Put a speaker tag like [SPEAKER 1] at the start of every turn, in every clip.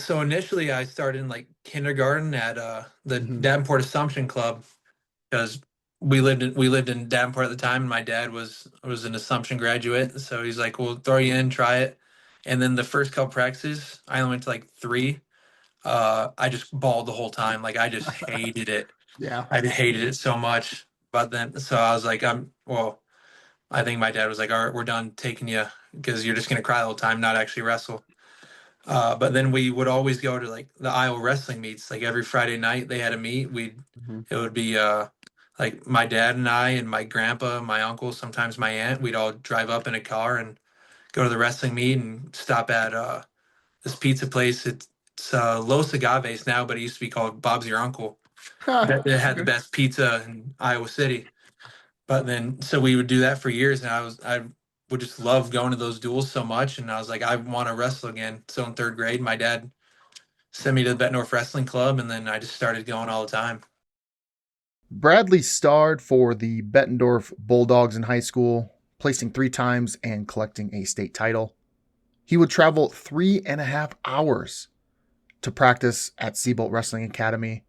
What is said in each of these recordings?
[SPEAKER 1] So initially I started in like kindergarten at the
[SPEAKER 2] Hmm.
[SPEAKER 1] Davenport Assumption Club because we lived in Davenport at the time, and my dad was an Assumption graduate, so he's like, "We'll throw you in, try it." And then the first couple practices, I only went to like three. I just bawled the whole time. Like I just hated it.
[SPEAKER 2] Yeah.
[SPEAKER 1] I hated it so much. But then, so I was like, well, I think my dad was like, "All right, we're done taking you because you're just gonna cry the whole time, not actually wrestle." But then we would always go to like the Iowa wrestling meets. Like every Friday night they had a meet.
[SPEAKER 2] Hmm.
[SPEAKER 1] It would be like my dad and I and my grandpa, my uncle, sometimes my aunt. We'd all drive up in a car and go to the wrestling meet and stop at this pizza place. It's Los Agaves now, but it used to be called Bob's Your Uncle. That had the
[SPEAKER 2] Okay.
[SPEAKER 1] best pizza in Iowa City. But then, so we would do that for years, and I would just love going to those duels so much, and I was like, I want to wrestle again. So in third grade, my dad sent me to the Bettendorf Wrestling Club, and then I just started going all the time.
[SPEAKER 2] Bradley starred for the Bettendorf Bulldogs in high school, placing 3 times and collecting a state title. He would travel 3.5 hours to practice at Sebolt Wrestling Academy.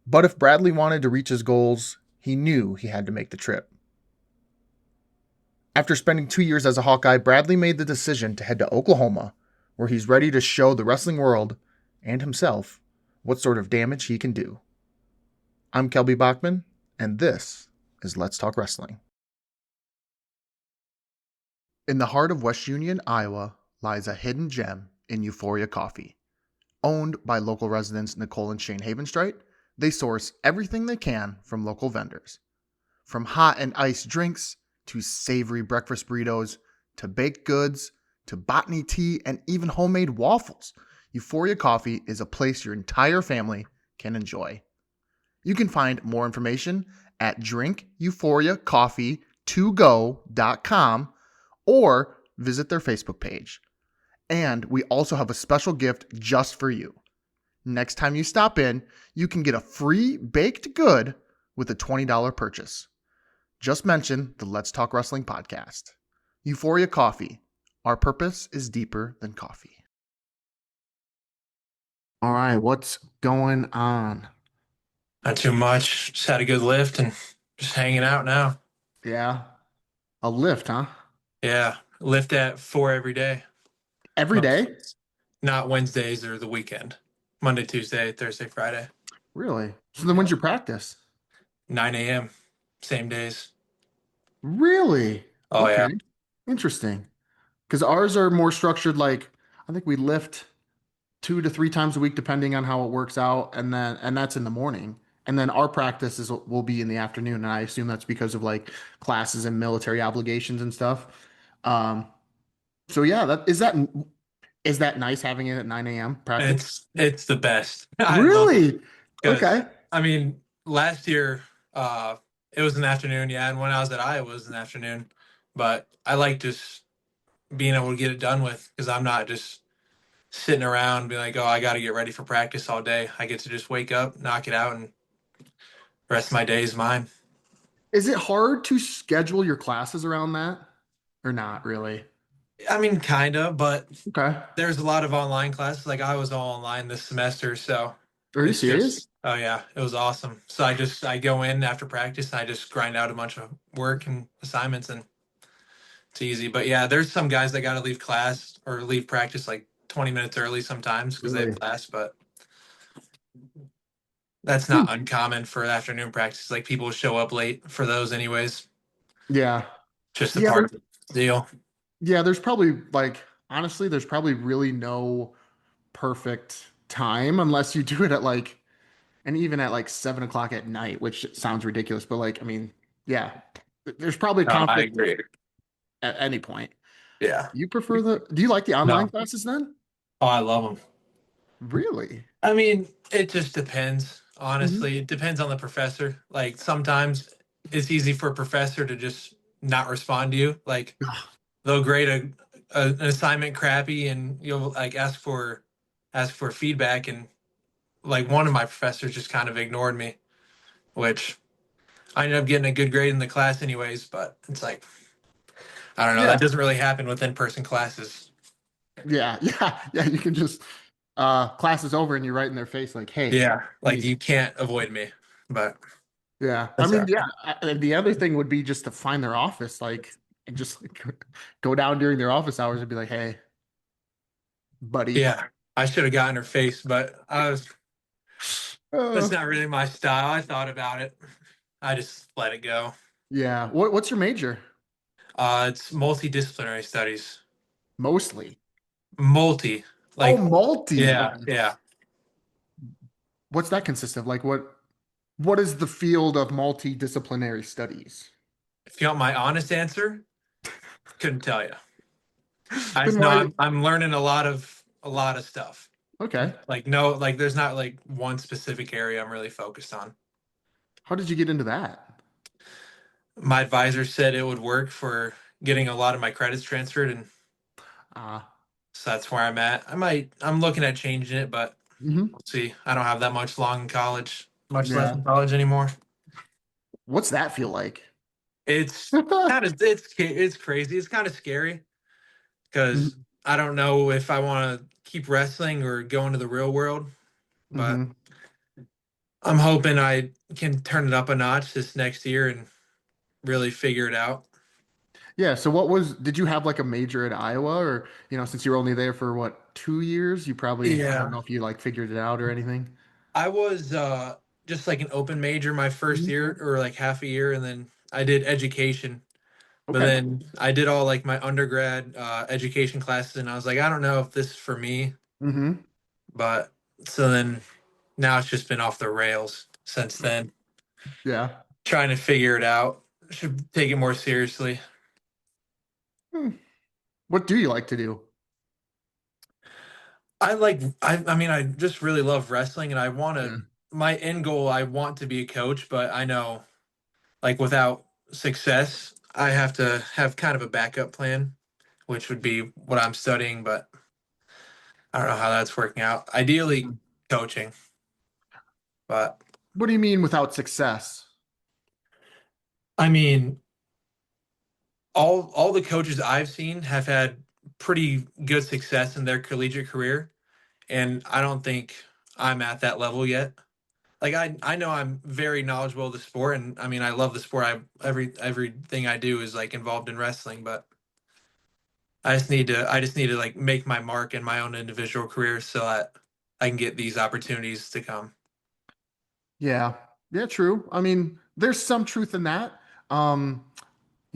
[SPEAKER 2] But if Bradley wanted to reach his goals, he knew he had to make the trip. After spending 2 years as a Hawkeye, Bradley made the decision to head to Oklahoma, where he's ready to show the wrestling world and himself what sort of damage he can do. I'm Kelby Bachman, and this is Let's Talk Wrestling. In the heart of West Union, Iowa, lies a hidden gem in Euphoria Coffee. Owned by local residents Nicole and Shane Havenstreit, they source everything they can from local vendors. From hot and iced drinks, to savory breakfast burritos, to baked goods, to botany tea, and even homemade waffles, Euphoria Coffee is a place your entire family can enjoy. You can find more information at drinkeuphoria.coffee2go.com or visit their Facebook page. And we also have a special gift just for you. Next time you stop in, you can get a free baked good with a $20 purchase. Just mention the Let's Talk Wrestling podcast. Euphoria Coffee. Our purpose is deeper than coffee. All right, what's going on?
[SPEAKER 1] Not too much. Just had a good lift and just hanging out now.
[SPEAKER 2] Yeah, a lift, huh?
[SPEAKER 1] Yeah, lift at 4 every day.
[SPEAKER 2] Every
[SPEAKER 1] Most
[SPEAKER 2] day?
[SPEAKER 1] days. Not Wednesdays or the weekend. Monday, Tuesday, Thursday, Friday.
[SPEAKER 2] Really? So then when's
[SPEAKER 1] Yeah.
[SPEAKER 2] your practice?
[SPEAKER 1] 9 a.m. Same days.
[SPEAKER 2] Really?
[SPEAKER 1] Oh
[SPEAKER 2] Okay,
[SPEAKER 1] yeah.
[SPEAKER 2] interesting. Because ours are more structured like I think we lift 2 to 3 times a week depending on how it works out, and that's in the morning. And then our practices will be in the afternoon, and I assume that's because of like classes and military obligations and stuff. Um, so yeah, that is that nice having it at 9 a.m. practice?
[SPEAKER 1] It's the best. I love it
[SPEAKER 2] Really?
[SPEAKER 1] because
[SPEAKER 2] Okay.
[SPEAKER 1] I mean, last year it was an afternoon, yeah, and when I was at Iowa it was an afternoon. But I like just being able to get it done with because I'm not just sitting around and be like, oh, I got to get ready for practice all day. I get to just wake up, knock it out, and the rest of my day is mine.
[SPEAKER 2] Is it hard to schedule your classes around that or not really?
[SPEAKER 1] I mean, kind of, but
[SPEAKER 2] Okay.
[SPEAKER 1] there's a lot of online classes. Like I was all online this semester, so
[SPEAKER 2] Are you
[SPEAKER 1] it's
[SPEAKER 2] serious?
[SPEAKER 1] just, oh yeah, it was awesome. So I go in after practice and I just grind out a bunch of work and assignments, and it's easy. But yeah, there's some guys that got to leave class or leave practice like 20 minutes early sometimes because they have
[SPEAKER 2] Really?
[SPEAKER 1] class, but that's
[SPEAKER 2] Hmm.
[SPEAKER 1] not uncommon for afternoon practice. Like people show up late for those anyways.
[SPEAKER 2] Yeah.
[SPEAKER 1] Just a
[SPEAKER 2] Yeah,
[SPEAKER 1] part of the deal.
[SPEAKER 2] yeah, there's probably like honestly, there's probably really no perfect time unless you do it at like and even at like 7 o'clock at night, which sounds ridiculous, but like I mean, yeah, there's probably
[SPEAKER 1] No, I
[SPEAKER 2] conflict
[SPEAKER 1] agree.
[SPEAKER 2] at any point.
[SPEAKER 1] Yeah.
[SPEAKER 2] Do you like the online
[SPEAKER 1] No.
[SPEAKER 2] classes then?
[SPEAKER 1] Oh, I love them.
[SPEAKER 2] Really?
[SPEAKER 1] I mean, it just depends.
[SPEAKER 2] Hmm.
[SPEAKER 1] Honestly, it depends on the professor. Like sometimes it's easy for a professor to just not respond to you. Like they'll grade an assignment crappy, and you'll like ask for feedback, and like one of my professors just kind of ignored me, which I ended up getting a good grade in the class anyways. But it's like I don't know.
[SPEAKER 2] Yeah.
[SPEAKER 1] That doesn't really happen with in-person classes.
[SPEAKER 2] Yeah, yeah. You can just class is over and you're right in their face, like, hey,
[SPEAKER 1] Yeah, like
[SPEAKER 2] please.
[SPEAKER 1] you can't avoid me. But
[SPEAKER 2] Yeah. I
[SPEAKER 1] that's all
[SPEAKER 2] mean,
[SPEAKER 1] right.
[SPEAKER 2] yeah. And the other thing would be just to find their office, like, and just like, go down during their office hours and be like, hey, buddy.
[SPEAKER 1] Yeah, I should have gotten her face, but that's
[SPEAKER 2] Uh,
[SPEAKER 1] not really my style. I thought about it. I just let it go.
[SPEAKER 2] yeah. What's your major?
[SPEAKER 1] It's multidisciplinary studies.
[SPEAKER 2] Mostly.
[SPEAKER 1] Multi,
[SPEAKER 2] Oh,
[SPEAKER 1] like,
[SPEAKER 2] multi.
[SPEAKER 1] yeah,
[SPEAKER 2] Okay.
[SPEAKER 1] yeah.
[SPEAKER 2] What's that consist of? Like, what is the field of multidisciplinary studies?
[SPEAKER 1] If you want my honest answer, couldn't tell you. I
[SPEAKER 2] Then
[SPEAKER 1] just know
[SPEAKER 2] why?
[SPEAKER 1] I'm learning a lot of stuff.
[SPEAKER 2] Okay.
[SPEAKER 1] Like no, like there's not like one specific area I'm really focused on.
[SPEAKER 2] How did you get into that?
[SPEAKER 1] My advisor said it would work for getting a lot of my credits transferred, and
[SPEAKER 2] Ah.
[SPEAKER 1] so that's where I'm at. I'm looking at changing it, but
[SPEAKER 2] Hmm.
[SPEAKER 1] we'll see. I don't have that much long in college, much left
[SPEAKER 2] Yeah.
[SPEAKER 1] in college anymore.
[SPEAKER 2] What's that feel like?
[SPEAKER 1] It's it's crazy. It's kind of scary because I don't know if I want to keep wrestling or go into the real world, but
[SPEAKER 2] Mm-hmm.
[SPEAKER 1] I'm hoping I can turn it up a notch this next year and really figure it out.
[SPEAKER 2] Yeah. So did you have like a major at Iowa or, since you were only there for what, 2 years, you probably, I don't
[SPEAKER 1] Yeah.
[SPEAKER 2] know if you like figured it out or anything.
[SPEAKER 1] I was just like an open major my first
[SPEAKER 2] Mhm.
[SPEAKER 1] year or like half a year, and then I did education. But
[SPEAKER 2] Okay.
[SPEAKER 1] then I did all like my undergrad education classes, and I was like, I don't know if this is for me.
[SPEAKER 2] Mm-hmm.
[SPEAKER 1] But so then now it's just been off the rails since then.
[SPEAKER 2] Yeah.
[SPEAKER 1] Trying to figure it out. Should take it more seriously.
[SPEAKER 2] Hmm. What do you like to do?
[SPEAKER 1] I mean I just really love wrestling, and I want to
[SPEAKER 2] Yeah.
[SPEAKER 1] my end goal, I want to be a coach, but I know like without success, I have to have kind of a backup plan, which would be what I'm studying, but I don't know how that's working out. Ideally coaching, but
[SPEAKER 2] What do you mean without success?
[SPEAKER 1] I mean all the coaches I've seen have had pretty good success in their collegiate career, and I don't think I'm at that level yet. Like I know I'm very knowledgeable of the sport, and I mean I love the sport. Everything I do is like involved in wrestling, but I just need to like make my mark in my own individual career so that I can get these opportunities to come.
[SPEAKER 2] Yeah. Yeah, true. I mean, there's some truth in that. Um,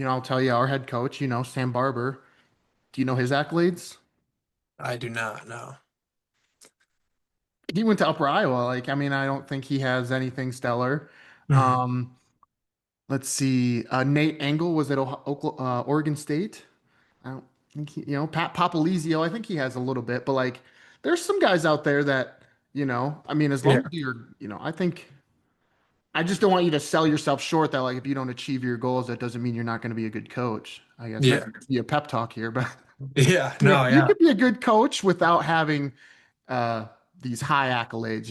[SPEAKER 2] I'll tell you, our head coach, Sam Barber. Do you know his accolades?
[SPEAKER 1] I do not know.
[SPEAKER 2] He went to Upper Iowa. Like, I mean, I don't think he has anything stellar.
[SPEAKER 1] Mhm.
[SPEAKER 2] Um, let's see. Nate Engel was at Oregon State. I don't think Pat Popolizio. I think he has a little bit, but like, there's some guys out there that, I mean, as long
[SPEAKER 1] Yeah.
[SPEAKER 2] as I think I just don't want you to sell yourself short that like if you don't achieve your goals, that doesn't mean you're not going to be a good coach. I guess not
[SPEAKER 1] Yeah.
[SPEAKER 2] to be a pep talk here, but
[SPEAKER 1] Yeah.
[SPEAKER 2] yeah,
[SPEAKER 1] No,
[SPEAKER 2] you
[SPEAKER 1] yeah.
[SPEAKER 2] could be a good coach without having uh these high accolades.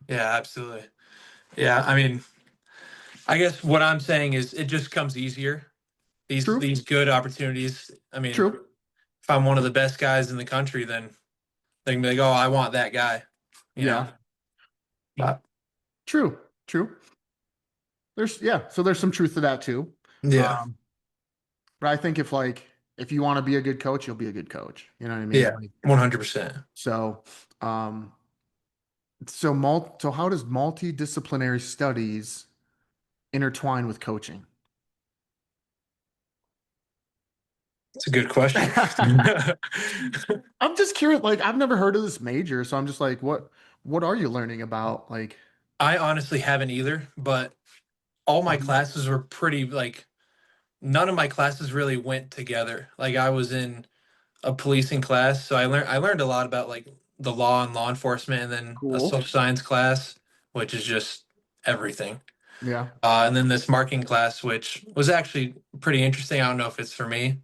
[SPEAKER 1] Yeah, absolutely. Yeah. I mean, I guess what I'm saying is it just comes easier.
[SPEAKER 2] True,
[SPEAKER 1] These good opportunities. I mean,
[SPEAKER 2] true.
[SPEAKER 1] if I'm one of the best guys in the country, then they can be like, oh, I want that guy, you know?
[SPEAKER 2] Yeah,
[SPEAKER 1] But
[SPEAKER 2] true, true. So there's some truth to that too.
[SPEAKER 1] yeah.
[SPEAKER 2] Um, but I think if you want to be a good coach, you'll be a good coach. You know what I mean?
[SPEAKER 1] Yeah.
[SPEAKER 2] Like
[SPEAKER 1] 100%.
[SPEAKER 2] so um so how does multidisciplinary studies intertwine with coaching?
[SPEAKER 1] It's a good question.
[SPEAKER 2] I'm just curious, like I've never heard of this major, so I'm just like, what are you learning about? Like,
[SPEAKER 1] I honestly haven't either, but all my
[SPEAKER 2] mhm.
[SPEAKER 1] classes were pretty like none of my classes really went together. Like I was in a policing class, so I learned a lot about like the law and law enforcement, and then a
[SPEAKER 2] Cool.
[SPEAKER 1] social science class, which is just everything.
[SPEAKER 2] Yeah.
[SPEAKER 1] And then this marketing class, which was actually pretty interesting. I don't know if it's for me,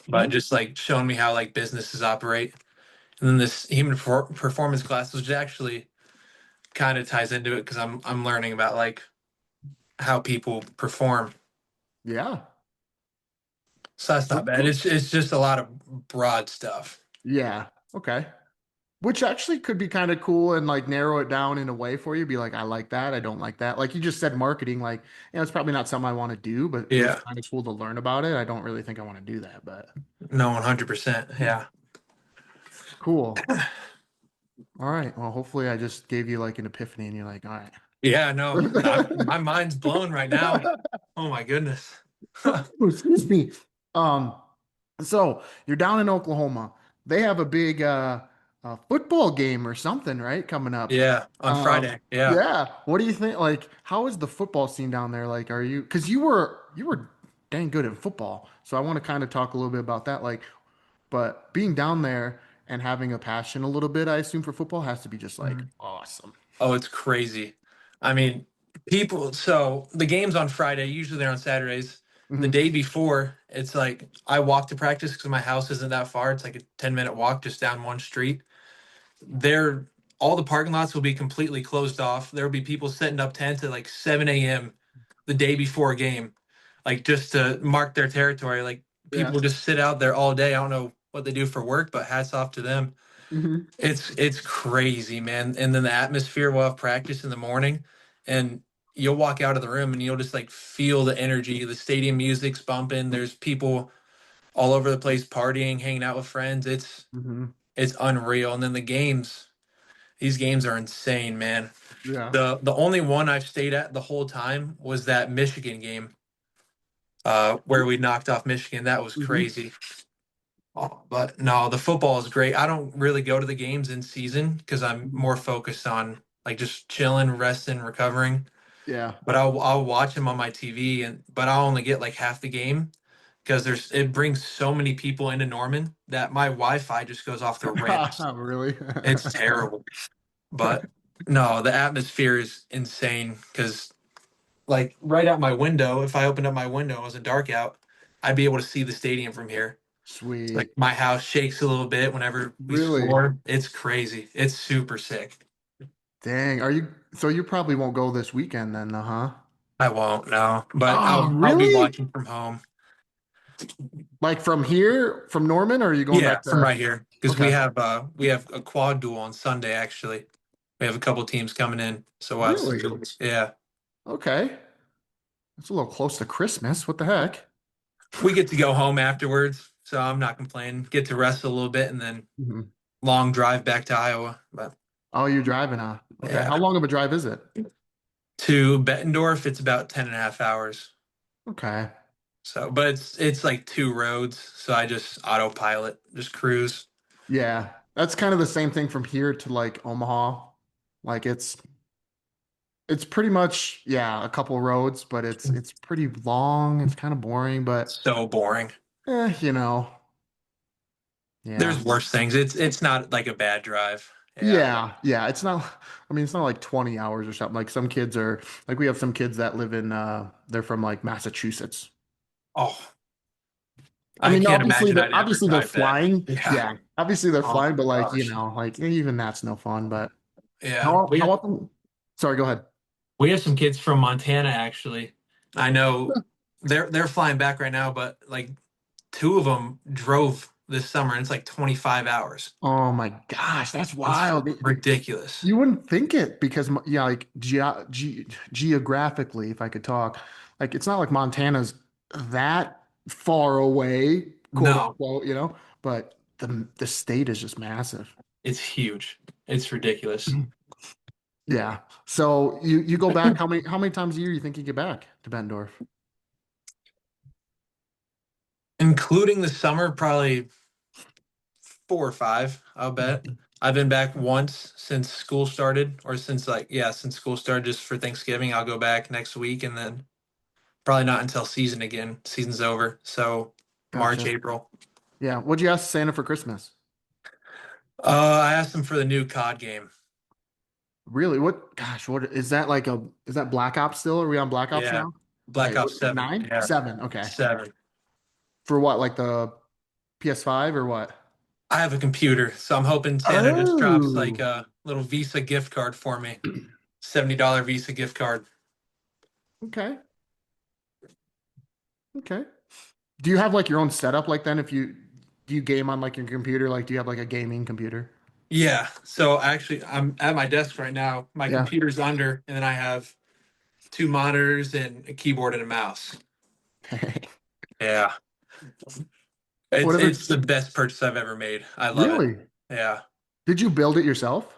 [SPEAKER 1] but
[SPEAKER 2] Mhm.
[SPEAKER 1] just like showing me how like businesses operate. And then this performance class, which actually kind of ties into it because I'm learning about like how people perform.
[SPEAKER 2] Yeah.
[SPEAKER 1] So that's not
[SPEAKER 2] That's
[SPEAKER 1] bad.
[SPEAKER 2] cool.
[SPEAKER 1] It's just a lot of broad stuff.
[SPEAKER 2] Yeah. Okay. Which actually could be kind of cool and like narrow it down in a way for you. Be like, I like that. I don't like that. Like you just said, marketing, like, it's probably not something I want to do, but it was
[SPEAKER 1] Yeah.
[SPEAKER 2] kind of cool to learn about it. I don't really think I want to do that, but
[SPEAKER 1] No, 100%. Yeah.
[SPEAKER 2] cool. All right. Well, hopefully I just gave you like an epiphany and you're like, all right.
[SPEAKER 1] Yeah, no, my mind's blown right now. Oh my goodness.
[SPEAKER 2] Excuse me. Um, so you're down in Oklahoma. They have a big football game or something, right? Coming up.
[SPEAKER 1] Yeah, on Friday. Yeah.
[SPEAKER 2] Yeah. What do you think? Like, how is the football scene down there? Like, are you because you were dang good at football. So I want to kind of talk a little bit about that. Like, but being down there and having a passion a little bit, I assume for football has to be just like
[SPEAKER 1] Mhm.
[SPEAKER 2] awesome.
[SPEAKER 1] Oh, it's crazy. I mean, so the game's on Friday, usually they're on Saturdays. The
[SPEAKER 2] Hmm.
[SPEAKER 1] day before, it's like I walk to practice because my house isn't that far. It's like a 10-minute walk just down one street. There, all the parking lots will be completely closed off. There will be people setting up tents at like 7 a.m. the day before a game, like just to mark their territory. Like
[SPEAKER 2] Yeah.
[SPEAKER 1] people just sit out there all day. I don't know what they do for work, but hats off to them.
[SPEAKER 2] Hmm.
[SPEAKER 1] It's crazy, man. And then the atmosphere, we'll have practice in the morning, and you'll walk out of the room and you'll just like feel the energy. The stadium music's bumping. There's people all over the place partying, hanging out with friends.
[SPEAKER 2] Hmm.
[SPEAKER 1] It's unreal. And then these games are insane, man.
[SPEAKER 2] Yeah.
[SPEAKER 1] The only one I've stayed at the whole time was that Michigan game, where we knocked off Michigan. That was
[SPEAKER 2] Hmm.
[SPEAKER 1] crazy. Oh, but no, the football is great. I don't really go to the games in season because I'm more focused on like just chilling, resting, recovering.
[SPEAKER 2] Yeah.
[SPEAKER 1] But I'll watch them on my TV, and but I'll only get like half the game because it brings so many people into Norman that my Wi-Fi just goes off the rails.
[SPEAKER 2] Really?
[SPEAKER 1] It's terrible. But no, the atmosphere is insane because like right out my window, if I opened up my window, it was dark out, I'd be able to see the stadium from here. Like
[SPEAKER 2] Sweet.
[SPEAKER 1] my house shakes a little bit whenever we
[SPEAKER 2] Really?
[SPEAKER 1] score. It's crazy. It's super sick.
[SPEAKER 2] Dang. So you probably won't go this weekend then, huh?
[SPEAKER 1] I won't no, but
[SPEAKER 2] Oh,
[SPEAKER 1] I'll be
[SPEAKER 2] really?
[SPEAKER 1] watching from home.
[SPEAKER 2] Like from here, from Norman, or are you going
[SPEAKER 1] Yeah,
[SPEAKER 2] back
[SPEAKER 1] from
[SPEAKER 2] to?
[SPEAKER 1] right here because
[SPEAKER 2] Okay.
[SPEAKER 1] we have a quad duel on Sunday actually. We have a couple teams coming in, so we'll have some
[SPEAKER 2] Really?
[SPEAKER 1] duels. Yeah,
[SPEAKER 2] Okay. It's a little close to Christmas. What the heck?
[SPEAKER 1] we get to go home afterwards, so I'm not complaining. Get to rest a little bit and then
[SPEAKER 2] Mhm.
[SPEAKER 1] long drive back to Iowa. But
[SPEAKER 2] Oh, you're driving, huh? Okay. How
[SPEAKER 1] yeah,
[SPEAKER 2] long of a drive is it?
[SPEAKER 1] to Bettendorf, it's about 10 and a half hours.
[SPEAKER 2] Okay.
[SPEAKER 1] So, but it's like two roads, so I just autopilot, just cruise.
[SPEAKER 2] Yeah. That's kind of the same thing from here to like Omaha. Like it's pretty much, yeah, a couple roads, but it's pretty long. It's kind of boring, but
[SPEAKER 1] So boring.
[SPEAKER 2] yeah.
[SPEAKER 1] There's worse things. It's not like a bad drive. Yeah.
[SPEAKER 2] Yeah, yeah. It's not, I mean, it's not like 20 hours or something. Like some kids are, like we have some kids that live in, they're from like Massachusetts.
[SPEAKER 1] Oh,
[SPEAKER 2] I
[SPEAKER 1] I
[SPEAKER 2] mean,
[SPEAKER 1] can't imagine I'd ever
[SPEAKER 2] obviously they're
[SPEAKER 1] drive that.
[SPEAKER 2] flying.
[SPEAKER 1] Yeah.
[SPEAKER 2] Yeah, obviously they're
[SPEAKER 1] Oh
[SPEAKER 2] flying, but
[SPEAKER 1] my
[SPEAKER 2] like,
[SPEAKER 1] gosh.
[SPEAKER 2] like even that's no fun. But
[SPEAKER 1] Yeah.
[SPEAKER 2] how often? Sorry, go ahead.
[SPEAKER 1] We have some kids from Montana actually. I know they're flying back right now, but like two of them drove this summer and it's like 25 hours.
[SPEAKER 2] Oh my gosh, that's
[SPEAKER 1] It's
[SPEAKER 2] wild.
[SPEAKER 1] ridiculous.
[SPEAKER 2] You wouldn't think it because yeah, like geographically, if I could talk, like it's not like Montana's that far away, quote
[SPEAKER 1] No,
[SPEAKER 2] unquote, but the state is just massive.
[SPEAKER 1] it's huge. It's ridiculous.
[SPEAKER 2] Yeah. So you go back how many times a year you think you get back to Bettendorf?
[SPEAKER 1] Including the summer, probably 4 or 5, I'll bet. I've been back once since school started, or since since school started just for Thanksgiving. I'll go back next week and then probably not until season again. Season's over. So March,
[SPEAKER 2] Gotcha.
[SPEAKER 1] April.
[SPEAKER 2] Yeah. What'd you ask Santa for Christmas?
[SPEAKER 1] I asked him for the new COD game.
[SPEAKER 2] Really? What? Gosh, what is that like is that Black Ops still? Are we on Black Ops
[SPEAKER 1] Yeah.
[SPEAKER 2] now? Okay.
[SPEAKER 1] Black Ops 7.
[SPEAKER 2] Nine?
[SPEAKER 1] Yeah.
[SPEAKER 2] Seven. Okay.
[SPEAKER 1] 7.
[SPEAKER 2] For what? Like the PS5 or what?
[SPEAKER 1] I have a computer, so I'm hoping Santa just drops like
[SPEAKER 2] Oh,
[SPEAKER 1] a little Visa gift card for me. $70 Visa gift card.
[SPEAKER 2] okay. Okay. Do you have like your own setup like then if you Do you game on like your computer? Like, do you have like a gaming computer?
[SPEAKER 1] Yeah. So actually, I'm at my desk right now. My
[SPEAKER 2] Yeah.
[SPEAKER 1] computer's under, and then I have two monitors and a keyboard and a mouse. Yeah.
[SPEAKER 2] What
[SPEAKER 1] It's
[SPEAKER 2] other?
[SPEAKER 1] it's the best purchase I've ever made. I love it.
[SPEAKER 2] Really?
[SPEAKER 1] Yeah.
[SPEAKER 2] Did you build it yourself?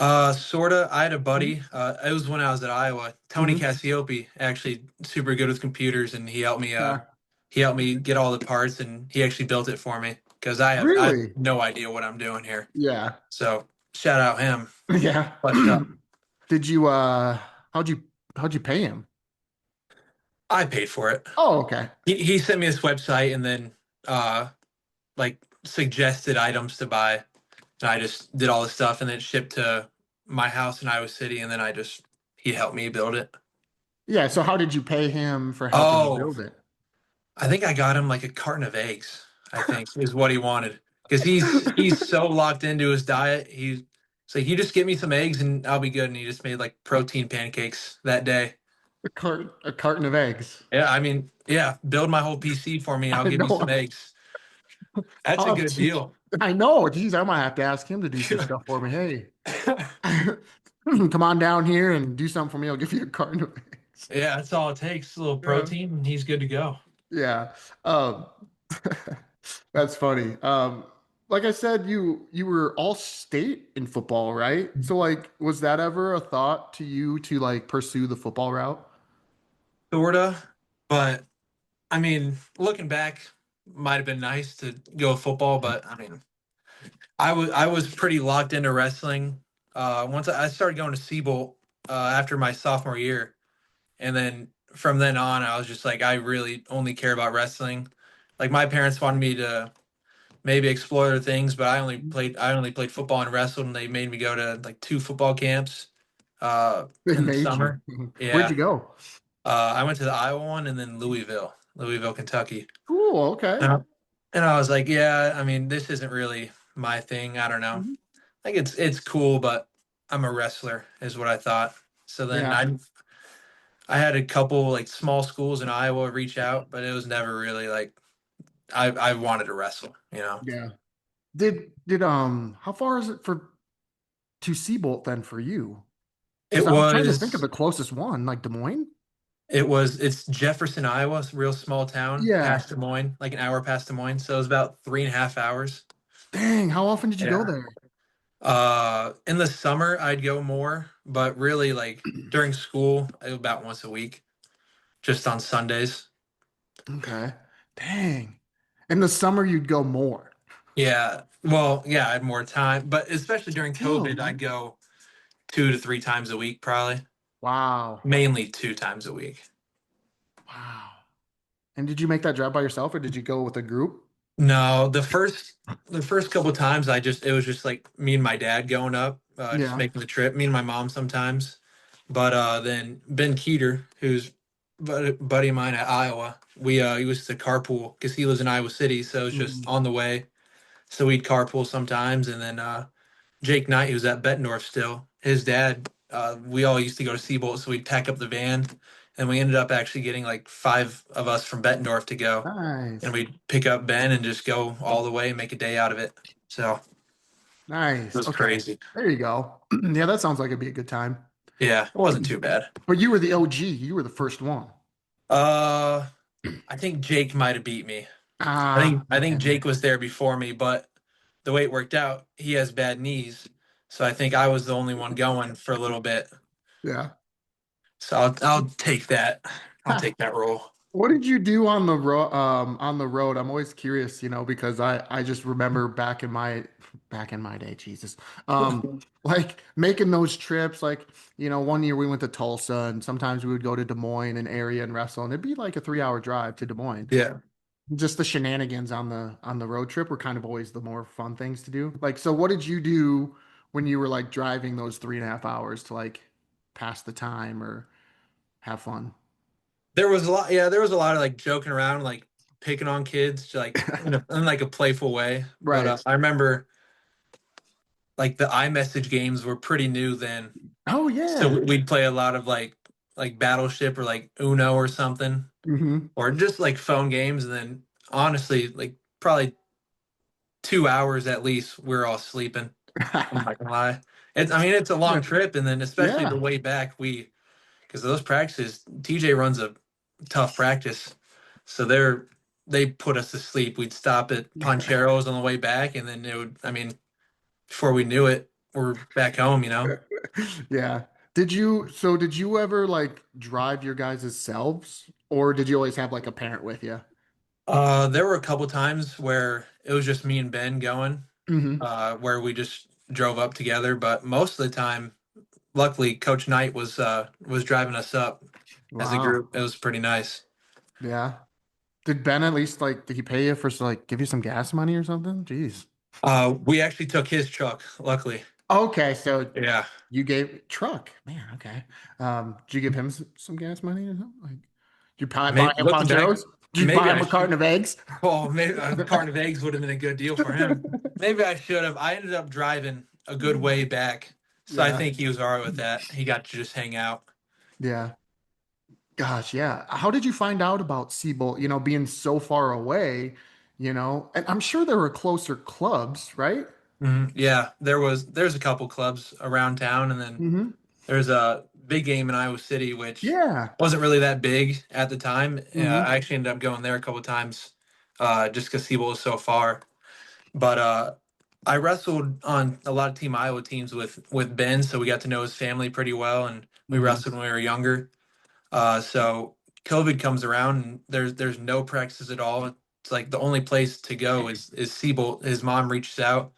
[SPEAKER 1] Sorta. I had a buddy. It was when I was at Iowa. Tony
[SPEAKER 2] Mm-hmm.
[SPEAKER 1] Cassiope, actually super good with computers, and
[SPEAKER 2] Yeah.
[SPEAKER 1] he helped me get all the parts, and he actually built it for me because I have
[SPEAKER 2] Really?
[SPEAKER 1] no idea what I'm doing here.
[SPEAKER 2] Yeah.
[SPEAKER 1] So shout out him.
[SPEAKER 2] Yeah.
[SPEAKER 1] But
[SPEAKER 2] Did you how'd you how'd you pay him?
[SPEAKER 1] I paid for it.
[SPEAKER 2] Oh, okay.
[SPEAKER 1] He sent me this website and then like suggested items to buy. And I just did all the stuff and then it shipped to my house in Iowa City and then he helped me build it.
[SPEAKER 2] Yeah, so how did you pay him for helping you
[SPEAKER 1] Oh,
[SPEAKER 2] build it?
[SPEAKER 1] I think I got him like a carton of eggs, I think is what he wanted. Because he's so locked into his diet. He's so you just get me some eggs and I'll be good. And he just made like protein pancakes that day.
[SPEAKER 2] A carton of eggs.
[SPEAKER 1] Yeah, I mean, yeah, build my whole PC for me and I'll
[SPEAKER 2] I
[SPEAKER 1] give you some
[SPEAKER 2] know.
[SPEAKER 1] eggs. That's a
[SPEAKER 2] Oh,
[SPEAKER 1] good
[SPEAKER 2] geez.
[SPEAKER 1] deal.
[SPEAKER 2] I know. Geez, I might have to ask him to do some stuff for me. Hey, come on down here and do something for me. I'll give you a carton of eggs.
[SPEAKER 1] Yeah, that's all it takes. A little
[SPEAKER 2] Yeah.
[SPEAKER 1] protein, and he's good to go.
[SPEAKER 2] Yeah. Um, that's funny. Like I said, you were all state in football, right? So like, was that ever a thought to you to like pursue the football route?
[SPEAKER 1] Sorta, but I mean, looking back, might have been nice to go football, but I mean, I was pretty locked into wrestling. Once I started going to Sebolt after my sophomore year, and then from then on, I was just like, I really only care about wrestling. Like my parents wanted me to maybe explore other things, but I only played football and wrestled, and they made me go to like two football camps
[SPEAKER 2] They
[SPEAKER 1] in the
[SPEAKER 2] made you.
[SPEAKER 1] summer.
[SPEAKER 2] Where'd you
[SPEAKER 1] Yeah.
[SPEAKER 2] go?
[SPEAKER 1] I went to the Iowa one and then Louisville, Kentucky.
[SPEAKER 2] Cool. Okay.
[SPEAKER 1] Uh, and I was like, yeah, I mean, this isn't really my thing. I don't know.
[SPEAKER 2] Mhm.
[SPEAKER 1] Like it's cool, but I'm a wrestler, is what I thought. So then
[SPEAKER 2] Yeah.
[SPEAKER 1] I had a couple like small schools in Iowa reach out, but it was never really like I wanted to wrestle, you know.
[SPEAKER 2] Yeah. Did how far is it for to Seabolt then for you? Because
[SPEAKER 1] It
[SPEAKER 2] I'm trying to think of
[SPEAKER 1] was
[SPEAKER 2] the closest one, like Des Moines.
[SPEAKER 1] it's Jefferson, Iowa, it's a real small town,
[SPEAKER 2] Yeah.
[SPEAKER 1] past Des Moines, like an hour past Des Moines. So it was about 3.5 hours.
[SPEAKER 2] Dang, how often did you go
[SPEAKER 1] Yeah.
[SPEAKER 2] there?
[SPEAKER 1] In the summer I'd go more, but really like during school, about once a week, just on Sundays.
[SPEAKER 2] Okay. Dang. In the summer you'd go more.
[SPEAKER 1] Yeah. Well, yeah, I had more time, but especially during
[SPEAKER 2] Still,
[SPEAKER 1] COVID, I'd
[SPEAKER 2] man.
[SPEAKER 1] go 2 to 3 times a week, probably.
[SPEAKER 2] Wow.
[SPEAKER 1] Mainly 2 times a week.
[SPEAKER 2] Wow. And did you make that drive by yourself or did you go with a group?
[SPEAKER 1] No, the first couple of times it was just like me and my dad going up, just
[SPEAKER 2] Yeah.
[SPEAKER 1] making the trip. Me and my mom sometimes, but then Ben Keeter, who's buddy of mine at Iowa, he was to carpool because he lives in Iowa City, so it's just
[SPEAKER 2] Mhm.
[SPEAKER 1] on the way. So we'd carpool sometimes, and then Jake Knight, who's at Bettendorf still, his dad, we all used to go to Sebolt, so we'd pack up the van, and we ended up actually getting like five of us from Bettendorf to go, and
[SPEAKER 2] Nice.
[SPEAKER 1] we'd pick up Ben and just go all the way and make a day out of it. So it
[SPEAKER 2] Nice.
[SPEAKER 1] was
[SPEAKER 2] Okay.
[SPEAKER 1] crazy.
[SPEAKER 2] There you go. Yeah, that sounds like it'd be a good time.
[SPEAKER 1] Yeah, it wasn't too bad.
[SPEAKER 2] But you were the OG. You were the first one.
[SPEAKER 1] Uh, I think Jake might have beat me. I
[SPEAKER 2] Ah,
[SPEAKER 1] think I think
[SPEAKER 2] okay.
[SPEAKER 1] Jake was there before me, but the way it worked out, he has bad knees, so I think I was the only one going for a little bit.
[SPEAKER 2] Yeah.
[SPEAKER 1] So I'll take that. I'll take that role.
[SPEAKER 2] What did you do on the road? On the road, I'm always curious, because I just remember back in my day, Jesus, like making those trips. Like, one year we went to Tulsa, and sometimes we would go to Des Moines and area and wrestle, and it'd be like a 3 hour drive to Des Moines.
[SPEAKER 1] Yeah.
[SPEAKER 2] Just the shenanigans on the road trip were kind of always the more fun things to do. Like, so what did you do when you were like driving those 3.5 hours to like pass the time or have fun?
[SPEAKER 1] There was a lot, yeah, there was a lot of like joking around, like picking on kids, like in like a playful way. But
[SPEAKER 2] Right.
[SPEAKER 1] I remember like the iMessage games were pretty new then.
[SPEAKER 2] Oh
[SPEAKER 1] So
[SPEAKER 2] yeah.
[SPEAKER 1] we'd play a lot of like Battleship or like Uno or something,
[SPEAKER 2] Hmm.
[SPEAKER 1] or just like phone games. And then honestly, like probably 2 hours at least, we're all sleeping. I'm not gonna lie. I mean, it's a long trip, and then especially the
[SPEAKER 2] Yeah.
[SPEAKER 1] way back, because those practices, TJ runs a tough practice, so they put us to sleep. We'd stop at Poncheros on the way back, and then it would. I mean, before we knew it, we're back home. You know.
[SPEAKER 2] Yeah. Did you ever like drive your guys' selves or did you always have like a parent with you?
[SPEAKER 1] There were a couple times where it was just me and Ben going,
[SPEAKER 2] Hmm.
[SPEAKER 1] where we just drove up together. But most of the time, luckily, Coach Knight was driving us up as a
[SPEAKER 2] Wow.
[SPEAKER 1] group. It was pretty nice.
[SPEAKER 2] Yeah. Did Ben at least like did he pay you for like give you some gas money or something? Jeez.
[SPEAKER 1] We actually took his truck, luckily.
[SPEAKER 2] Okay, so
[SPEAKER 1] Yeah.
[SPEAKER 2] you gave truck. Man, okay. Did you give him some gas money or something? Like did you buy
[SPEAKER 1] Maybe
[SPEAKER 2] him
[SPEAKER 1] looking back,
[SPEAKER 2] Poncheros? Did you
[SPEAKER 1] maybe
[SPEAKER 2] buy him
[SPEAKER 1] I
[SPEAKER 2] a carton
[SPEAKER 1] should.
[SPEAKER 2] of eggs?
[SPEAKER 1] Oh, maybe a carton of eggs would have been a good deal for him. Maybe I should have. I ended up driving a good way back, so I
[SPEAKER 2] Yeah.
[SPEAKER 1] think he was all right with that. He got to just hang out.
[SPEAKER 2] Yeah. Gosh, yeah. How did you find out about Sebolt, being so far away, And I'm sure there were closer clubs, right?
[SPEAKER 1] Yeah, there's a couple clubs around town, and then
[SPEAKER 2] Hmm.
[SPEAKER 1] there's a big game in Iowa City, which
[SPEAKER 2] Yeah.
[SPEAKER 1] wasn't really that big at the time.
[SPEAKER 2] Hmm.
[SPEAKER 1] I actually ended up going there a couple times, just because Siebel was so far. But I wrestled on a lot of Team Iowa teams with Ben, so we got to know his family pretty well, and we
[SPEAKER 2] Hmm.
[SPEAKER 1] wrestled when we were younger. So COVID comes around, and there's no practices at all. It's like the only place to go is Siebel. His mom reaches out.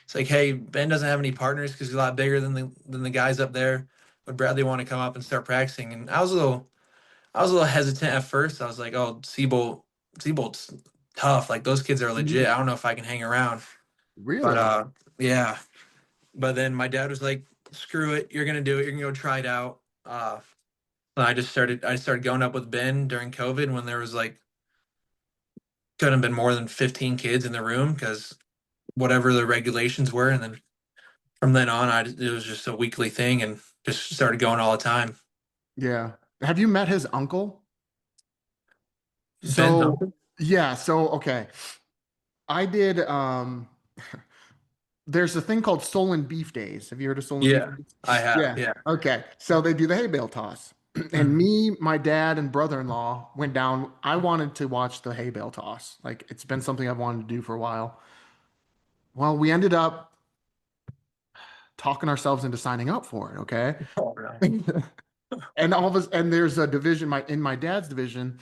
[SPEAKER 1] It's like, hey, Ben doesn't have any partners because he's a lot bigger than the guys up there. Would Bradley want to come up and start practicing? And I was a little hesitant at first. I was like, oh, Siebelt's tough. Like those kids are
[SPEAKER 2] Hmm.
[SPEAKER 1] legit. I don't know if I can hang around. But
[SPEAKER 2] Really?
[SPEAKER 1] yeah. But then my dad was like, screw it, you're gonna do it. You're gonna go try it out. And I started going up with Ben during COVID when there was like couldn't have been more than 15 kids in the room because whatever the regulations were. And then from then on, it was just a weekly thing and just started going all the time.
[SPEAKER 2] Yeah. Have you met his uncle?
[SPEAKER 1] Ben's
[SPEAKER 2] So,
[SPEAKER 1] uncle?
[SPEAKER 2] yeah, so okay. I did there's a thing called Stolen Beef Days. Have you heard of Stolen Beef
[SPEAKER 1] Yeah,
[SPEAKER 2] Days?
[SPEAKER 1] I have.
[SPEAKER 2] Yeah.
[SPEAKER 1] Yeah.
[SPEAKER 2] Okay. So they do the hay bale toss. And
[SPEAKER 1] Mhm.
[SPEAKER 2] me, my dad, and brother-in-law went down. I wanted to watch the hay bale toss. Like it's been something I've wanted to do for a while. Well, we ended up talking ourselves into signing up for it, okay?
[SPEAKER 1] Oh, really?
[SPEAKER 2] And all of us, and there's a division in my dad's division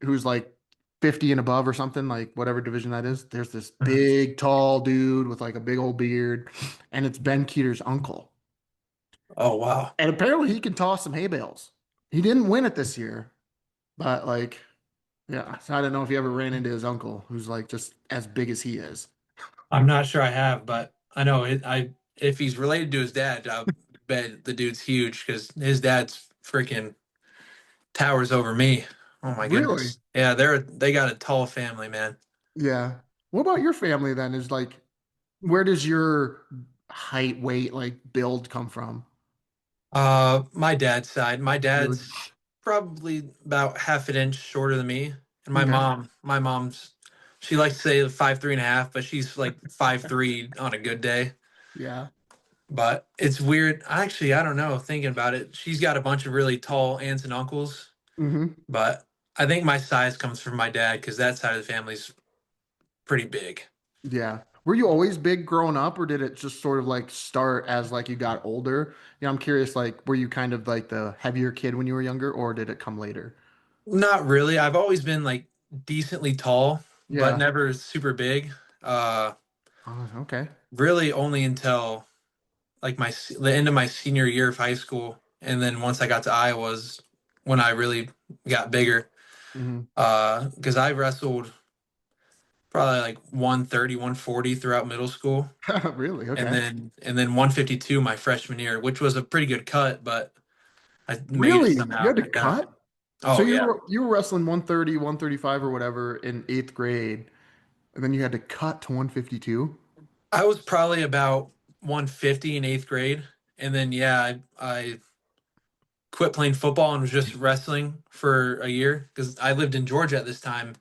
[SPEAKER 2] who's like 50 and above or something, like whatever division that is. There's this
[SPEAKER 1] Mhm.
[SPEAKER 2] big, tall dude with like a big old beard, and it's Ben Keeter's uncle.
[SPEAKER 1] Oh, wow.
[SPEAKER 2] And apparently he can toss some hay bales. He didn't win it this year, but like, yeah. So I don't know if you ever ran into his uncle, who's like just as big as he is.
[SPEAKER 1] I'm not sure I have, but I know if he's related to his dad, I bet the dude's huge because his dad's freaking towers over me. Oh my
[SPEAKER 2] Really?
[SPEAKER 1] goodness. Yeah, they got a tall family, man.
[SPEAKER 2] Yeah. What about your family then? Is like, where does your height, weight, like build come from?
[SPEAKER 1] My dad's side. My
[SPEAKER 2] Really?
[SPEAKER 1] dad's probably about half an inch shorter than me, and
[SPEAKER 2] Okay.
[SPEAKER 1] my mom's, she likes to say 5'3.5", but she's like 5'3" on a good day.
[SPEAKER 2] Yeah.
[SPEAKER 1] But it's weird. Actually, I don't know. Thinking about it, she's got a bunch of really tall aunts and uncles,
[SPEAKER 2] Hmm.
[SPEAKER 1] but I think my size comes from my dad because that side of the family's pretty big.
[SPEAKER 2] Yeah. Were you always big growing up, or did it just sort of like start as like you got older? I'm curious, like, were you kind of like the heavier kid when you were younger, or did it come later?
[SPEAKER 1] Not really. I've always been like decently tall, but
[SPEAKER 2] Yeah.
[SPEAKER 1] never super big. Uh,
[SPEAKER 2] Oh, okay.
[SPEAKER 1] really only until like the end of my senior year of high school, and then once I got to Iowa was when I really got bigger.
[SPEAKER 2] Hmm.
[SPEAKER 1] Because I wrestled probably like 130, 140 throughout middle school,
[SPEAKER 2] Really?
[SPEAKER 1] and
[SPEAKER 2] Okay.
[SPEAKER 1] then 152 my freshman year, which was a pretty good cut, but I made it
[SPEAKER 2] Really? You
[SPEAKER 1] somehow.
[SPEAKER 2] had to
[SPEAKER 1] Yeah.
[SPEAKER 2] cut? So
[SPEAKER 1] Oh yeah.
[SPEAKER 2] you were wrestling 130, 135 or whatever in eighth grade, and then you had to cut to 152?
[SPEAKER 1] I was probably about 150 in eighth grade, and then yeah, I quit playing football and was just wrestling for a year because I lived in Georgia at this time,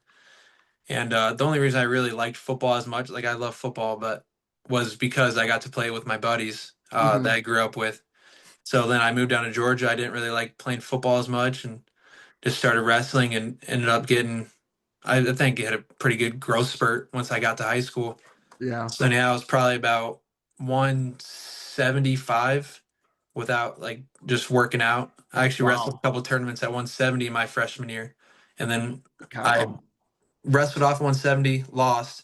[SPEAKER 1] And the only reason I really liked football as much, like I love football, but was because I got to play with my buddies that
[SPEAKER 2] Hmm.
[SPEAKER 1] I grew up with. So then I moved down to Georgia. I didn't really like playing football as much, and just started wrestling and ended up getting. I think it had a pretty good growth spurt once I got to high school.
[SPEAKER 2] Yeah.
[SPEAKER 1] So now I was probably about 175 without like just working out. I actually wrestled a
[SPEAKER 2] Wow.
[SPEAKER 1] couple tournaments at 170 my freshman year, and then I
[SPEAKER 2] Cow.
[SPEAKER 1] wrestled off 170, lost.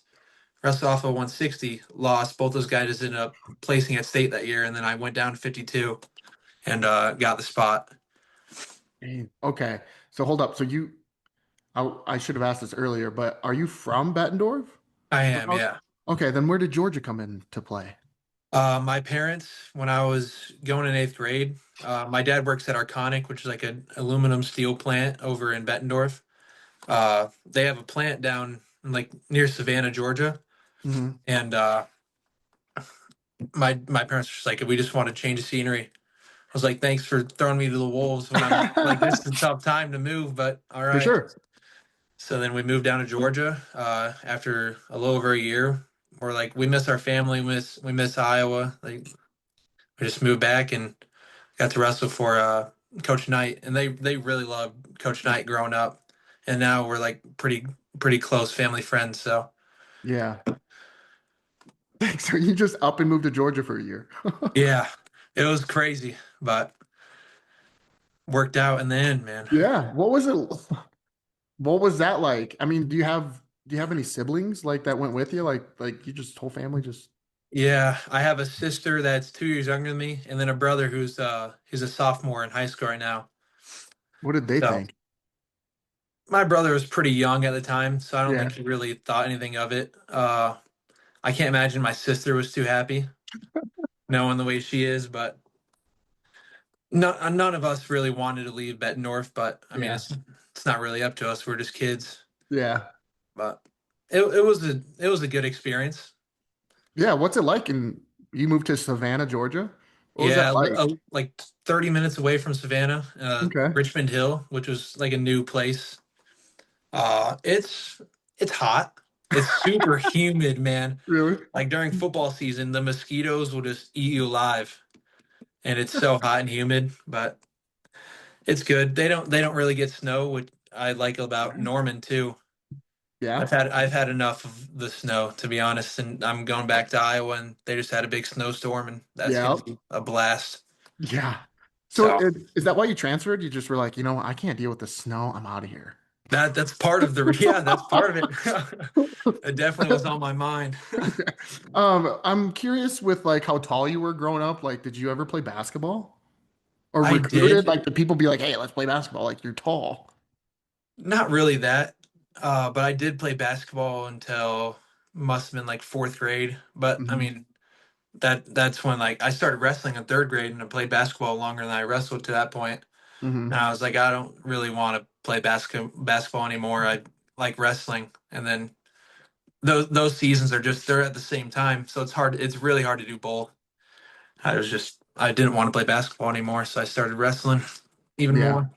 [SPEAKER 1] Wrestled off of 160, lost. Both those guys ended up placing at state that year, and then I went down to 52 and got the spot.
[SPEAKER 2] Dang. Okay. So hold up. So I should have asked this earlier, but are you from Bettendorf?
[SPEAKER 1] I
[SPEAKER 2] Or
[SPEAKER 1] am, yeah.
[SPEAKER 2] Okay, then where did Georgia come into play?
[SPEAKER 1] My parents, when I was going in eighth grade, my dad works at Arconic, which is like an aluminum steel plant over in Bettendorf. They have a plant down like near Savannah, Georgia,
[SPEAKER 2] Hmm.
[SPEAKER 1] and my parents were just like, we just want to change the scenery. I was like, thanks for throwing me to the wolves when I'm like, this is a tough time to move, but all
[SPEAKER 2] For
[SPEAKER 1] right.
[SPEAKER 2] sure.
[SPEAKER 1] So then we moved down to Georgia after a little over a year. We're like, we miss our family, we miss Iowa. Like we just moved back and got to wrestle for Coach Knight, and they really loved Coach Knight growing up, and now we're like pretty close family friends. So
[SPEAKER 2] Yeah. So you just up and moved to Georgia for a year.
[SPEAKER 1] yeah, it was crazy, but worked out in the end, man.
[SPEAKER 2] Yeah. What was it? What was that like? I mean, do you have any siblings like that went with you? Like you just whole family just
[SPEAKER 1] Yeah, I have a sister that's 2 years younger than me, and then a brother who's he's a sophomore in high school right now.
[SPEAKER 2] what did they
[SPEAKER 1] So
[SPEAKER 2] think?
[SPEAKER 1] my brother was pretty young at the time, so I don't think
[SPEAKER 2] Yeah.
[SPEAKER 1] he really thought anything of it. I can't imagine my sister was too happy knowing the way she is, but none of us really wanted to leave Bettendorf. But I mean,
[SPEAKER 2] Yeah.
[SPEAKER 1] it's not really up to us. We're just kids.
[SPEAKER 2] Yeah.
[SPEAKER 1] But it was a good experience.
[SPEAKER 2] Yeah. What's it like? And you moved to Savannah, Georgia? What was that
[SPEAKER 1] Yeah,
[SPEAKER 2] like?
[SPEAKER 1] like 30 minutes away from Savannah,
[SPEAKER 2] Okay.
[SPEAKER 1] Richmond Hill, which was like a new place. It's hot. It's super humid, man.
[SPEAKER 2] Really?
[SPEAKER 1] Like during football season, the mosquitoes will just eat you alive, and it's so hot and humid. But it's good. They don't really get snow, which I like about Norman too. I've
[SPEAKER 2] Yeah.
[SPEAKER 1] had I've had enough of the snow, to be honest, and I'm going back to Iowa, and they just had a big snowstorm, and that's
[SPEAKER 2] Yeah.
[SPEAKER 1] gonna be a blast.
[SPEAKER 2] Yeah. So
[SPEAKER 1] So
[SPEAKER 2] is that why you transferred? You just were like, I can't deal with the snow. I'm out of here.
[SPEAKER 1] that's part of the yeah, that's part of it. It definitely was on my mind.
[SPEAKER 2] I'm curious with like how tall you were growing up. Like, did you ever play basketball or
[SPEAKER 1] I
[SPEAKER 2] recruited?
[SPEAKER 1] did
[SPEAKER 2] Like, did people be like, "Hey, let's play basketball"? Like, you're tall.
[SPEAKER 1] not really that, but I did play basketball until must have been like fourth grade. But I
[SPEAKER 2] Hmm.
[SPEAKER 1] mean that's when like I started wrestling in third grade, and I played basketball longer than I wrestled to that point. And
[SPEAKER 2] Hmm.
[SPEAKER 1] I was like, I don't really want to play basketball anymore. I like wrestling, and then those seasons are just they're at the same time, so it's hard. It's really hard to do both. I didn't want to play basketball anymore, so I started wrestling even
[SPEAKER 2] Yeah.
[SPEAKER 1] more.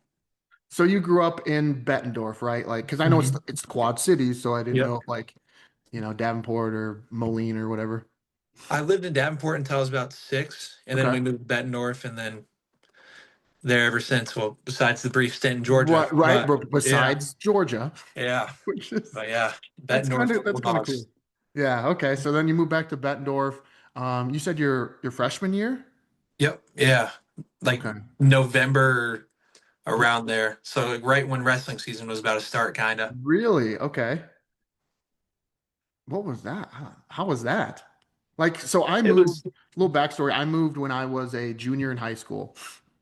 [SPEAKER 2] So you grew up in Bettendorf, right? Like, because I know
[SPEAKER 1] Mhm.
[SPEAKER 2] it's the Quad Cities, so I didn't
[SPEAKER 1] Yep.
[SPEAKER 2] know if like Davenport or Moline or whatever.
[SPEAKER 1] I lived in Davenport until I was about 6, and then
[SPEAKER 2] Okay.
[SPEAKER 1] we moved to Bettendorf, and then there ever since. Well, besides the brief stint in Georgia,
[SPEAKER 2] Right, right.
[SPEAKER 1] but
[SPEAKER 2] But
[SPEAKER 1] yeah,
[SPEAKER 2] besides Georgia,
[SPEAKER 1] yeah,
[SPEAKER 2] which is
[SPEAKER 1] but yeah, Bettendorf
[SPEAKER 2] that's kind of
[SPEAKER 1] Bulldogs.
[SPEAKER 2] cool. Yeah. Okay. So then you moved back to Bettendorf. You said your freshman year.
[SPEAKER 1] Yep, yeah, like
[SPEAKER 2] Okay.
[SPEAKER 1] November around there. So like right when wrestling season was about to start, kind of.
[SPEAKER 2] Really? Okay. What was that? How was that? Like, so I
[SPEAKER 1] It
[SPEAKER 2] moved,
[SPEAKER 1] was
[SPEAKER 2] little backstory. I moved when I was a junior in high school.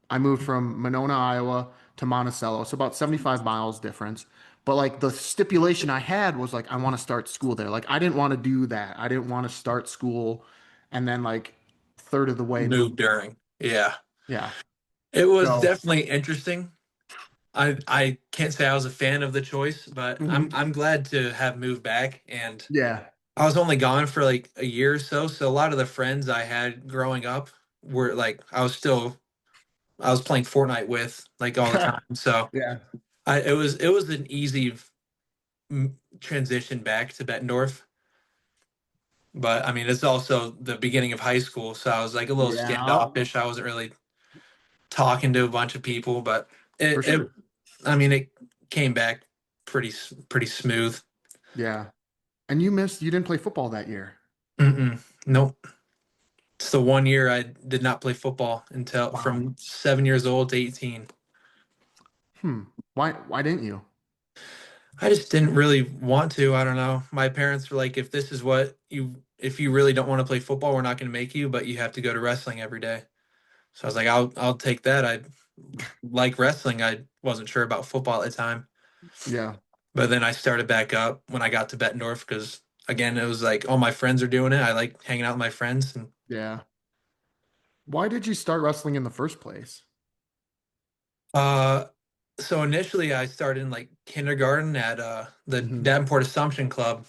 [SPEAKER 2] I moved from Monona, Iowa to Monticello. So about 75 miles difference. But like the stipulation I had was like, I want to start school there. Like, I didn't want to do that. I didn't want to start school and then like third of the way move.
[SPEAKER 1] moved during. Yeah,
[SPEAKER 2] Yeah.
[SPEAKER 1] it was
[SPEAKER 2] So,
[SPEAKER 1] definitely interesting. I can't say I was a fan of the choice, but I'm
[SPEAKER 2] mhm.
[SPEAKER 1] I'm glad to have moved back. And
[SPEAKER 2] Yeah.
[SPEAKER 1] I was only gone for like a year or so, so a lot of the friends I had growing up were like I was playing Fortnite with like all the time. So
[SPEAKER 2] Yeah.
[SPEAKER 1] it was an easy. transition back to Bettendorf. But I mean, it's also the beginning of high school, so I was like a little
[SPEAKER 2] Yeah,
[SPEAKER 1] standoffish. I wasn't really talking to a bunch of people, but
[SPEAKER 2] for
[SPEAKER 1] it
[SPEAKER 2] sure.
[SPEAKER 1] I mean, it came back pretty smooth.
[SPEAKER 2] Yeah. And you didn't play football that year.
[SPEAKER 1] Mm-mm, nope. It's the one year I did not play football until
[SPEAKER 2] Wow.
[SPEAKER 1] from 7 years old to 18.
[SPEAKER 2] Hmm. Why didn't you?
[SPEAKER 1] I just didn't really want to. I don't know. My parents were like, if you really don't want to play football, we're not going to make you, but you have to go to wrestling every day. So I was like, I'll take that. I like wrestling. I wasn't sure about football at the time,
[SPEAKER 2] Yeah.
[SPEAKER 1] but then I started back up when I got to Bettendorf because again, it was like all my friends are doing it. I like hanging out with my friends, and
[SPEAKER 2] Yeah. Why did you start wrestling in the first place?
[SPEAKER 1] uh, so initially I started in like kindergarten at the
[SPEAKER 2] Hmm.
[SPEAKER 1] Davenport Assumption Club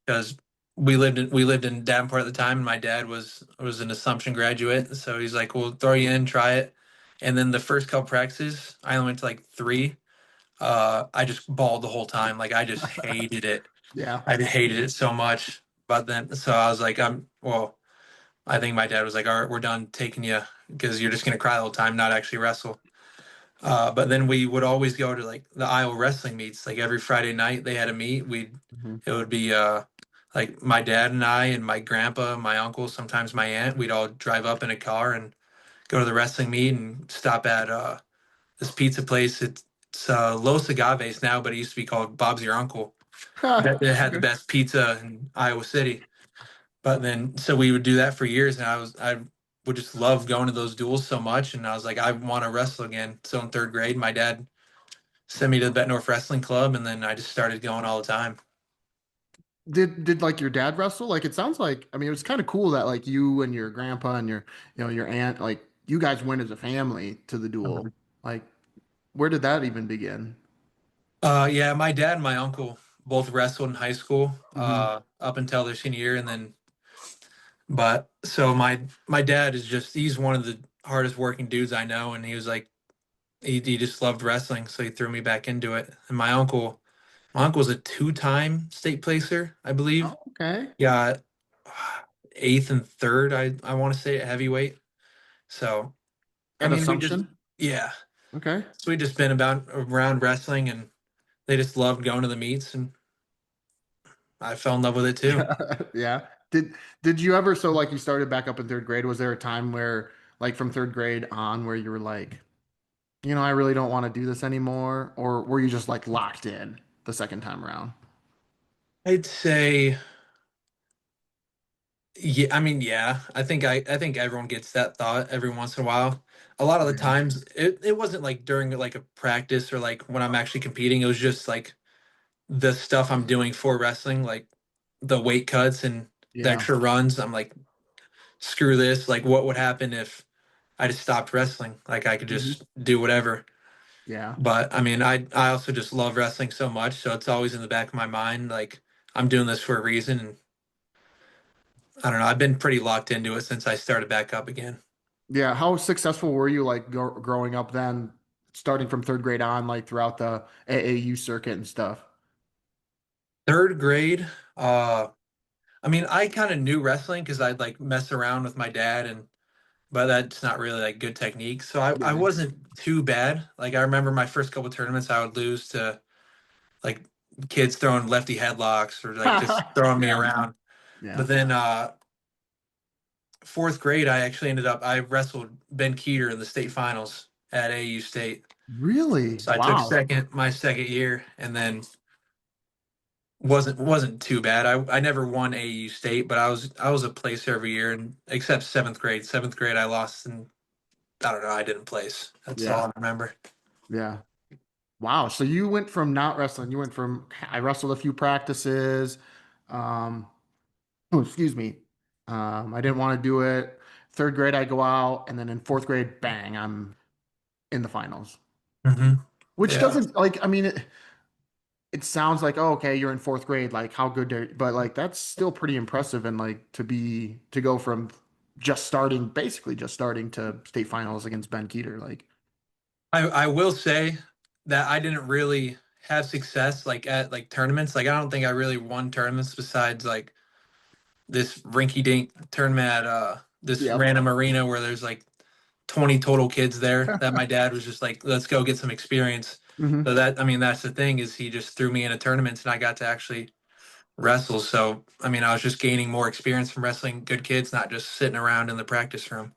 [SPEAKER 1] because we lived in Davenport at the time, and my dad was an Assumption graduate, so he's like, "We'll throw you in, try it." And then the first couple practices, I only went to like three. I just bawled the whole time. Like I just hated it.
[SPEAKER 2] Yeah.
[SPEAKER 1] I hated it so much. But then, so I was like, well, I think my dad was like, all right, we're done taking you because you're just gonna cry the whole time, not actually wrestle. But then we would always go to like the Iowa wrestling meets. Like every Friday night they had a meet.
[SPEAKER 2] Hmm.
[SPEAKER 1] It would be like my dad and I and my grandpa, my uncle, sometimes my aunt. We'd all drive up in a car and go to the wrestling meet and stop at this pizza place. It's Los Agaves now, but it used to be called Bob's Your Uncle. That had the
[SPEAKER 2] Okay.
[SPEAKER 1] best pizza in Iowa City. But then, so we would do that for years, and I would just love going to those duels so much, and I was like, I want to wrestle again. So in third grade, my dad sent me to the Bettendorf Wrestling Club, and then I just started going all the time.
[SPEAKER 2] Did like your dad wrestle? Like it sounds like I mean it was kind of cool that like you and your grandpa and your your aunt like you guys went as a family to the duel.
[SPEAKER 1] Mhm.
[SPEAKER 2] Like where did that even begin?
[SPEAKER 1] Yeah, my dad and my uncle both wrestled in high school,
[SPEAKER 2] Hmm.
[SPEAKER 1] up until their senior year, and then, but so my dad is just he's one of the hardest working dudes I know, and he was like he just loved wrestling, so he threw me back into it. And my uncle's a two-time state placer, I believe.
[SPEAKER 2] Oh, okay.
[SPEAKER 1] Got eighth and third, I want to say at heavyweight. So I
[SPEAKER 2] At
[SPEAKER 1] mean, we just
[SPEAKER 2] Assumption.
[SPEAKER 1] yeah,
[SPEAKER 2] Okay.
[SPEAKER 1] so we just been about around wrestling, and they just loved going to the meets, and I fell in love with it too.
[SPEAKER 2] Yeah. Yeah. Did you ever so like you started back up in third grade? Was there a time where like from third grade on where you were like, I really don't want to do this anymore? Or were you just like locked in the second time around?
[SPEAKER 1] I'd say yeah. I mean, yeah. I think everyone gets that thought every once in a while. A lot of the
[SPEAKER 2] Yeah.
[SPEAKER 1] times, it wasn't like during like a practice or like when I'm actually competing. It was just like the stuff I'm doing for wrestling, like the weight cuts and the
[SPEAKER 2] Yeah.
[SPEAKER 1] extra runs. I'm like, screw this. Like, what would happen if I just stopped wrestling? Like, I could
[SPEAKER 2] Hmm.
[SPEAKER 1] just do whatever.
[SPEAKER 2] Yeah.
[SPEAKER 1] But I mean, I also just love wrestling so much, so it's always in the back of my mind. Like, I'm doing this for a reason, and I don't know. I've been pretty locked into it since I started back up again.
[SPEAKER 2] Yeah. How successful were you like growing up then, starting from third grade on, like throughout the AAU circuit and stuff?
[SPEAKER 1] Third grade, uh, I mean, I kind of knew wrestling because I'd like mess around with my dad, and but that's not really like good technique. So I
[SPEAKER 2] Yeah.
[SPEAKER 1] wasn't too bad. Like I remember my first couple tournaments, I would lose to like kids throwing lefty headlocks or like just throwing me
[SPEAKER 2] Yeah.
[SPEAKER 1] around.
[SPEAKER 2] Yeah.
[SPEAKER 1] But then fourth grade, I actually ended up I wrestled Ben Keeter in the state finals at AU State.
[SPEAKER 2] Really?
[SPEAKER 1] So I took
[SPEAKER 2] Wow.
[SPEAKER 1] second my second year, and then wasn't too bad. I never won AU State, but I was a placer every year, and except seventh grade. Seventh grade, I lost, and I don't know. I didn't place. That's all
[SPEAKER 2] Yeah.
[SPEAKER 1] I remember.
[SPEAKER 2] Yeah. Wow. So you went from not wrestling, you went from I wrestled a few practices. Um, oh, excuse me. I didn't want to do it. Third grade, I go out, and then in fourth grade, bang, I'm in the finals.
[SPEAKER 1] Hmm.
[SPEAKER 2] Which
[SPEAKER 1] Yeah.
[SPEAKER 2] doesn't like, I mean, it sounds like, oh, okay, you're in fourth grade, like how good are, but like that's still pretty impressive. And like to go from just starting, basically just starting to state finals against Ben Keeter, like,
[SPEAKER 1] I will say that I didn't really have success like at like tournaments. Like I don't think I really won tournaments besides like this rinky dink tournament at this
[SPEAKER 2] Yep.
[SPEAKER 1] random arena where there's like 20 total kids there that my dad was just like, let's go get some experience.
[SPEAKER 2] Hmm.
[SPEAKER 1] So that, I mean, that's the thing is he just threw me into tournaments and I got to actually wrestle. So, I mean, I was just gaining more experience from wrestling good kids, not just sitting around in the practice room.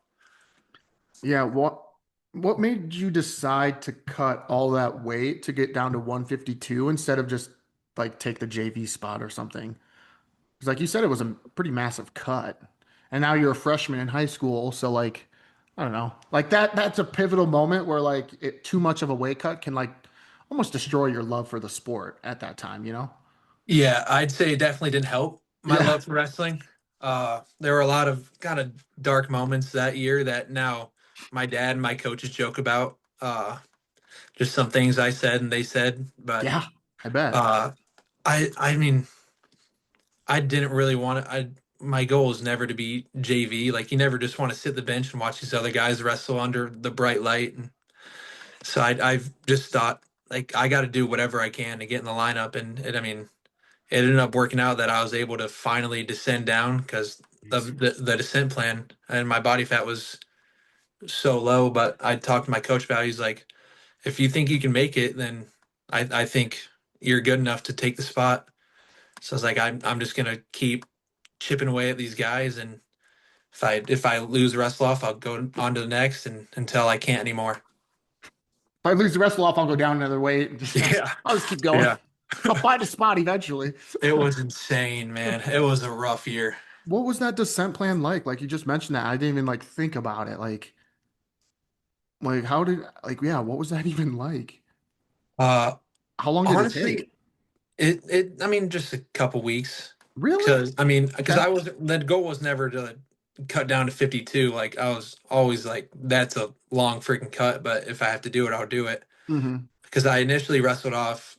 [SPEAKER 2] Yeah, what made you decide to cut all that weight to get down to 152 instead of just like take the JV spot or something? Because like you said, it was a pretty massive cut. And now you're a freshman in high school, so like I don't know. Like that's a pivotal moment where like too much of a weight cut can like almost destroy your love for the sport at that time, you know?
[SPEAKER 1] Yeah, I'd say it definitely didn't help my
[SPEAKER 2] Yeah.
[SPEAKER 1] love for wrestling. There were a lot of kind of dark moments that year that now my dad and my coaches joke about. Just some things I said and they said, but
[SPEAKER 2] Yeah, I bet.
[SPEAKER 1] uh, I mean, I didn't really want to. I My goal is never to be JV. Like you never just want to sit the bench and watch these other guys wrestle under the bright light. And so I've just thought like I got to do whatever I can to get in the lineup. And I mean, it ended up working out that I was able to finally descend down because of the descent plan and my body fat was so low. But I talked to my coach about it. He's like, if you think you can make it, then I think you're good enough to take the spot. So I was like, I'm just gonna keep chipping away at these guys, and if I lose the wrestle off, I'll go on to the next, and until I can't anymore.
[SPEAKER 2] If I lose the wrestle off, I'll go down another weight and just
[SPEAKER 1] Yeah,
[SPEAKER 2] I'll just keep going.
[SPEAKER 1] yeah.
[SPEAKER 2] I'll find a spot eventually.
[SPEAKER 1] It was insane, man. It was a rough year.
[SPEAKER 2] What was that descent plan like? Like you just mentioned that. I didn't even like think about it. Like how did like yeah, what was that even like?
[SPEAKER 1] Uh,
[SPEAKER 2] How long did it take?
[SPEAKER 1] Honestly, I mean, just a couple weeks.
[SPEAKER 2] Really?
[SPEAKER 1] Because I mean, because
[SPEAKER 2] Okay.
[SPEAKER 1] I was the goal was never to cut down to 52. Like I was always like, that's a long freaking cut, but if I have to do it, I'll do it.
[SPEAKER 2] Hmm.
[SPEAKER 1] Because I initially wrestled off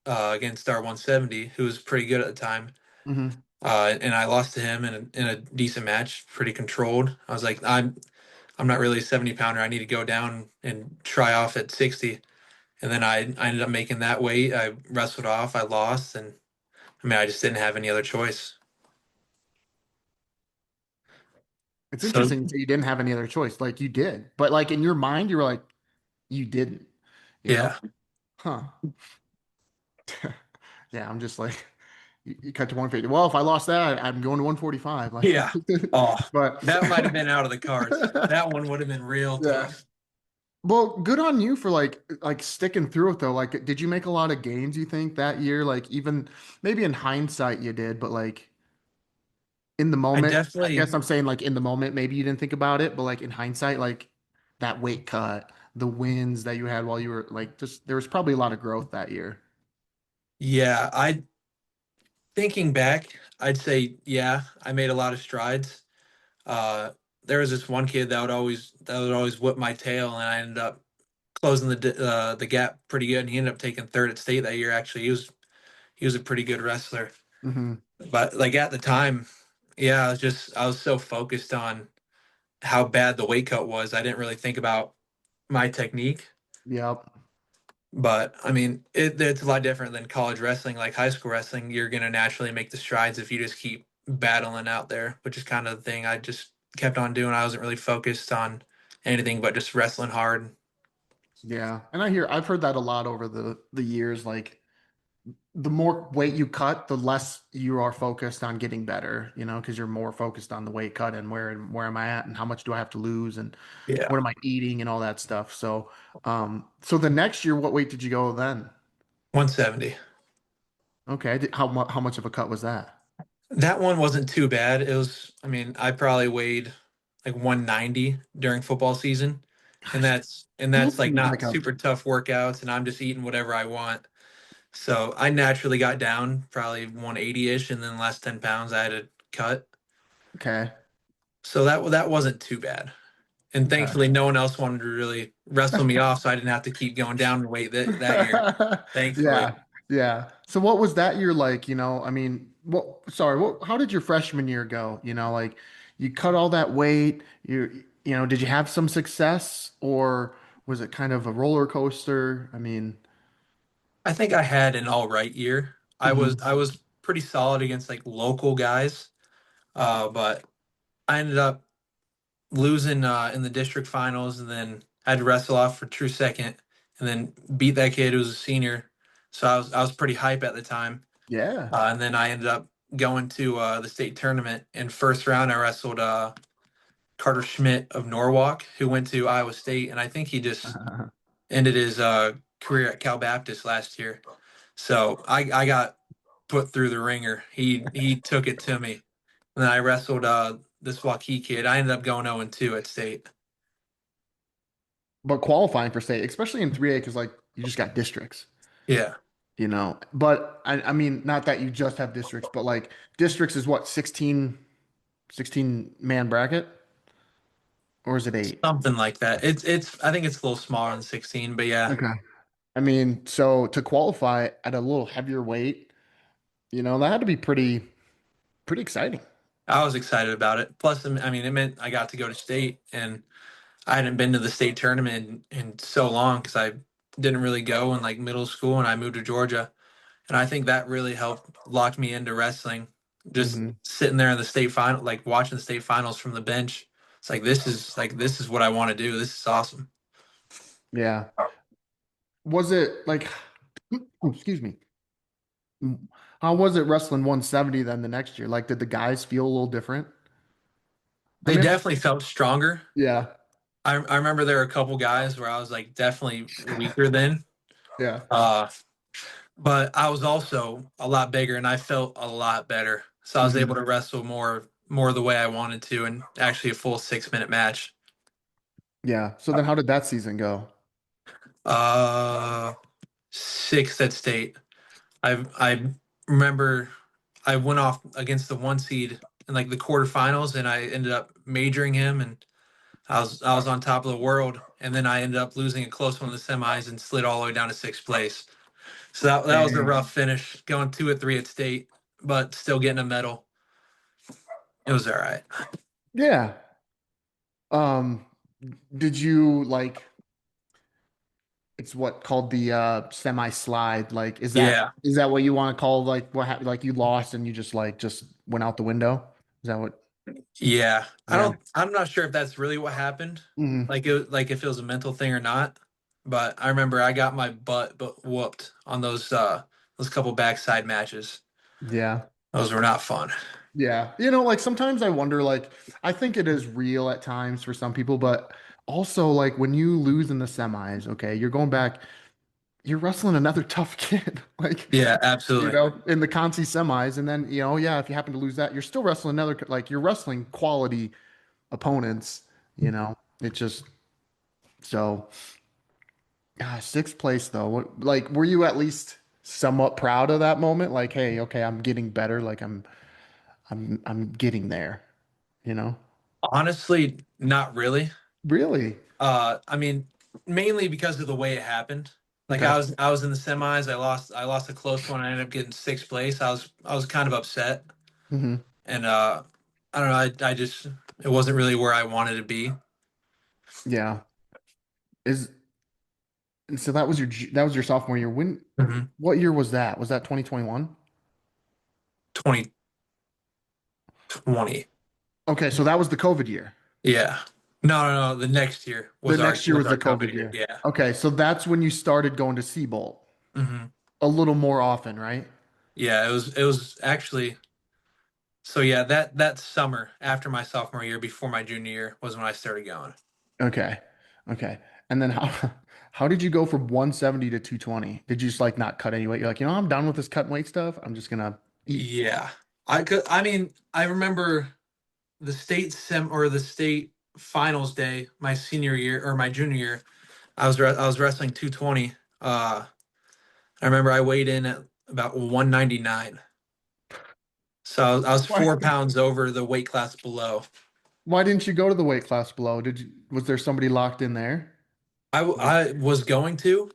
[SPEAKER 1] against Star 170, who was pretty good at the time.
[SPEAKER 2] Hmm.
[SPEAKER 1] And I lost to him in a decent match, pretty controlled. I was like, I'm not really a 70 pounder. I need to go down and try off at 60. And then I ended up making that weight. I wrestled off. I lost, and I mean, I just didn't have any other choice.
[SPEAKER 2] It's
[SPEAKER 1] So
[SPEAKER 2] interesting that you didn't have any other choice. Like you did. But like in your mind, you were like, you didn't, you know?
[SPEAKER 1] yeah,
[SPEAKER 2] Huh. Yeah, I'm just like you cut to 150. Well, if I lost that, I'm going to 145. Like
[SPEAKER 1] yeah. Oh,
[SPEAKER 2] but
[SPEAKER 1] that might have been out of the cards. That one would have been real
[SPEAKER 2] yeah.
[SPEAKER 1] tough.
[SPEAKER 2] Well, good on you for like sticking through it though. Like, did you make a lot of gains, you think, that year? Like even maybe in hindsight you did, but like in the
[SPEAKER 1] I
[SPEAKER 2] moment, I
[SPEAKER 1] definitely,
[SPEAKER 2] guess I'm saying like in the moment, maybe you didn't think about it, but like in hindsight, like that weight cut, the wins that you had while you were like just there was probably a lot of growth that year.
[SPEAKER 1] yeah. I Thinking back, I'd say yeah, I made a lot of strides. Uh, there was this one kid that would always whip my tail, and I ended up closing the gap pretty good. And he ended up taking third at state that year. Actually, he was a pretty good wrestler.
[SPEAKER 2] Hmm.
[SPEAKER 1] But like at the time, yeah, I was so focused on how bad the weight cut was. I didn't really think about my technique.
[SPEAKER 2] Yep.
[SPEAKER 1] But I mean, it's a lot different than college wrestling. Like high school wrestling, you're gonna naturally make the strides if you just keep battling out there, which is kind of the thing I just kept on doing. I wasn't really focused on anything but just wrestling hard.
[SPEAKER 2] Yeah. And I've heard that a lot over the years. Like the more weight you cut, the less you are focused on getting better, you know, because you're more focused on the weight cut and where am I at and how much do I have to lose and
[SPEAKER 1] Yeah,
[SPEAKER 2] what am I eating and all that stuff. So the next year, what weight did you go then?
[SPEAKER 1] 170.
[SPEAKER 2] Okay. How much of a cut was that?
[SPEAKER 1] That one wasn't too bad. It was, I mean, I probably weighed like 190 during football season, and
[SPEAKER 2] Gosh,
[SPEAKER 1] that's
[SPEAKER 2] still
[SPEAKER 1] like
[SPEAKER 2] seems
[SPEAKER 1] not
[SPEAKER 2] like a
[SPEAKER 1] super tough workouts, and I'm just eating whatever I want. So I naturally got down probably 180-ish, and then the last 10 pounds I had to cut.
[SPEAKER 2] okay.
[SPEAKER 1] So that wasn't too bad. And
[SPEAKER 2] Okay.
[SPEAKER 1] thankfully, no one else wanted to really wrestle me off, so I didn't have to keep going down in weight that year.
[SPEAKER 2] Yeah,
[SPEAKER 1] Thankfully,
[SPEAKER 2] yeah. So what was that year like? You know, I mean, sorry, how did your freshman year go? You know, like you cut all that weight, you know, did you have some success or was it kind of a roller coaster? I mean,
[SPEAKER 1] I think I had an all right year.
[SPEAKER 2] Hmm.
[SPEAKER 1] I was pretty solid against like local guys, but I ended up losing in the district finals, and then I had to wrestle off for true second, and then beat that kid who was a senior. So I was pretty hype at the time,
[SPEAKER 2] Yeah.
[SPEAKER 1] and then I ended up going to the state tournament. In first round, I wrestled Carter Schmidt of Norwalk, who went to Iowa State, and I think he just ended his career at Cal Baptist last year. So I got put through the ringer. He took it to me, and then I wrestled this Waukee kid. I ended up going 0-2 at state.
[SPEAKER 2] But qualifying for state, especially in 3A, because like you just got districts,
[SPEAKER 1] Yeah,
[SPEAKER 2] But I mean, not that you just have districts, but like districts is what, 16 man bracket? Or is it eight?
[SPEAKER 1] something like that. It's I think it's a little smaller than 16, but yeah,
[SPEAKER 2] Okay. I mean, so to qualify at a little heavier weight, that had to be pretty exciting.
[SPEAKER 1] I was excited about it. Plus, I mean, it meant I got to go to state, and I hadn't been to the state tournament in so long because I didn't really go in like middle school, and I moved to Georgia. And I think that really helped lock me into wrestling. Just
[SPEAKER 2] Hmm.
[SPEAKER 1] sitting there in the state final, like watching the state finals from the bench. It's like this is what I want to do. This is awesome.
[SPEAKER 2] Yeah. Was it like, oh, excuse me. How was it wrestling 170 then the next year? Like, did the guys feel a little different? I
[SPEAKER 1] They
[SPEAKER 2] mean,
[SPEAKER 1] definitely felt stronger.
[SPEAKER 2] yeah,
[SPEAKER 1] I remember there were a couple guys where I was like definitely weaker than.
[SPEAKER 2] yeah.
[SPEAKER 1] Uh, but I was also a lot bigger and I felt a lot better. So I was able
[SPEAKER 2] Hmm.
[SPEAKER 1] to wrestle more the way I wanted to, and actually a full 6 minute match.
[SPEAKER 2] Yeah. So then how did that season go?
[SPEAKER 1] Uh Sixth at state. I remember I went off against the one seed in like the quarterfinals, and I ended up majoring him, and I was on top of the world, and then I ended up losing a close one in the semis and slid all the way down to sixth place. So that was a
[SPEAKER 2] Dang.
[SPEAKER 1] rough finish, going 2-3 at state, but still getting a medal. It was all right.
[SPEAKER 2] Yeah. Um, did you like it's what called the semi slide? Like,
[SPEAKER 1] Yeah,
[SPEAKER 2] is that what you want to call like what happened? Like you lost and you just went out the window? Is that what?
[SPEAKER 1] yeah.
[SPEAKER 2] Yeah.
[SPEAKER 1] I'm not sure if that's really what happened.
[SPEAKER 2] Hmm.
[SPEAKER 1] Like if it was a mental thing or not. But I remember I got my butt but whooped on those couple backside matches.
[SPEAKER 2] Yeah.
[SPEAKER 1] Those were not fun.
[SPEAKER 2] Yeah. Like sometimes I wonder, like, I think it is real at times for some people, but also like when you lose in the semis, okay, you're going back, you're wrestling another tough kid. Like,
[SPEAKER 1] Yeah, absolutely.
[SPEAKER 2] in the Conti semis. And then, yeah, if you happen to lose that, you're still wrestling like you're wrestling quality opponents, it just, so, sixth place though. Like, were you at least somewhat proud of that moment? Like, hey, okay, I'm getting better. Like, I'm getting there, you know?
[SPEAKER 1] Honestly, not really.
[SPEAKER 2] Really?
[SPEAKER 1] I mean, mainly because of the way it happened. Like
[SPEAKER 2] Okay.
[SPEAKER 1] I was in the semis. I lost a close one. I ended up getting sixth place. I was kind of upset,
[SPEAKER 2] Hmm.
[SPEAKER 1] and I don't know. I just it wasn't really where I wanted to be.
[SPEAKER 2] Yeah. Is and so that was your sophomore year.
[SPEAKER 1] Hmm.
[SPEAKER 2] What year was that? Was that 2021?
[SPEAKER 1] 2020.
[SPEAKER 2] Okay, so that was the COVID year.
[SPEAKER 1] Yeah. No. The next year
[SPEAKER 2] The next year
[SPEAKER 1] was
[SPEAKER 2] was the
[SPEAKER 1] our COVID
[SPEAKER 2] COVID
[SPEAKER 1] year.
[SPEAKER 2] year.
[SPEAKER 1] Yeah.
[SPEAKER 2] Okay, so that's when you started going to Sebolt
[SPEAKER 1] Hmm.
[SPEAKER 2] a little more often, right?
[SPEAKER 1] Yeah. It was actually so yeah that summer after my sophomore year, before my junior year, was when I started going.
[SPEAKER 2] Okay. Okay. And then how did you go from 170 to 220? Did you just like not cut any weight? You're like, I'm done with this cut and weight stuff. I'm just gonna eat.
[SPEAKER 1] Yeah. I could. I mean, I remember the state finals day my senior year or my junior year. I was wrestling 220. I remember I weighed in at about 199. So I was
[SPEAKER 2] Why?
[SPEAKER 1] 4 pounds over the weight class below.
[SPEAKER 2] Why didn't you go to the weight class below? Was there somebody locked in there? Like,
[SPEAKER 1] I was going to,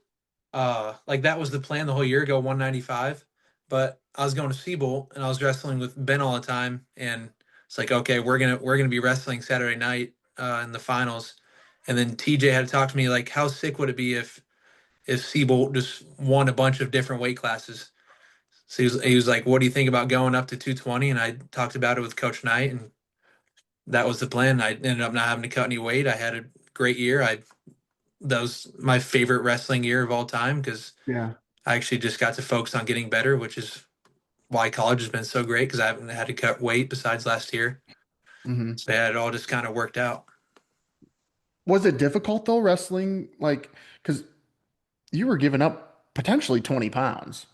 [SPEAKER 1] like that was the plan the whole year, go 195. But I was going to Sebolt and I was wrestling with Ben all the time, and it's like, okay, we're gonna be wrestling Saturday night in the finals. And then TJ had to talk to me like, how sick would it be if Sebolt just won a bunch of different weight classes. So he was like, "What do you think about going up to 220?" And I talked about it with Coach Knight, and that was the plan. I ended up not having to cut any weight. I had a great year. That was my favorite wrestling year of all time because
[SPEAKER 2] Yeah.
[SPEAKER 1] I actually just got to focus on getting better, which is why college has been so great because I haven't had to cut weight besides last year.
[SPEAKER 2] Hmm.
[SPEAKER 1] So yeah, it all just kind of worked out.
[SPEAKER 2] Was it difficult though, wrestling? Like, because you were giving up potentially 20 pounds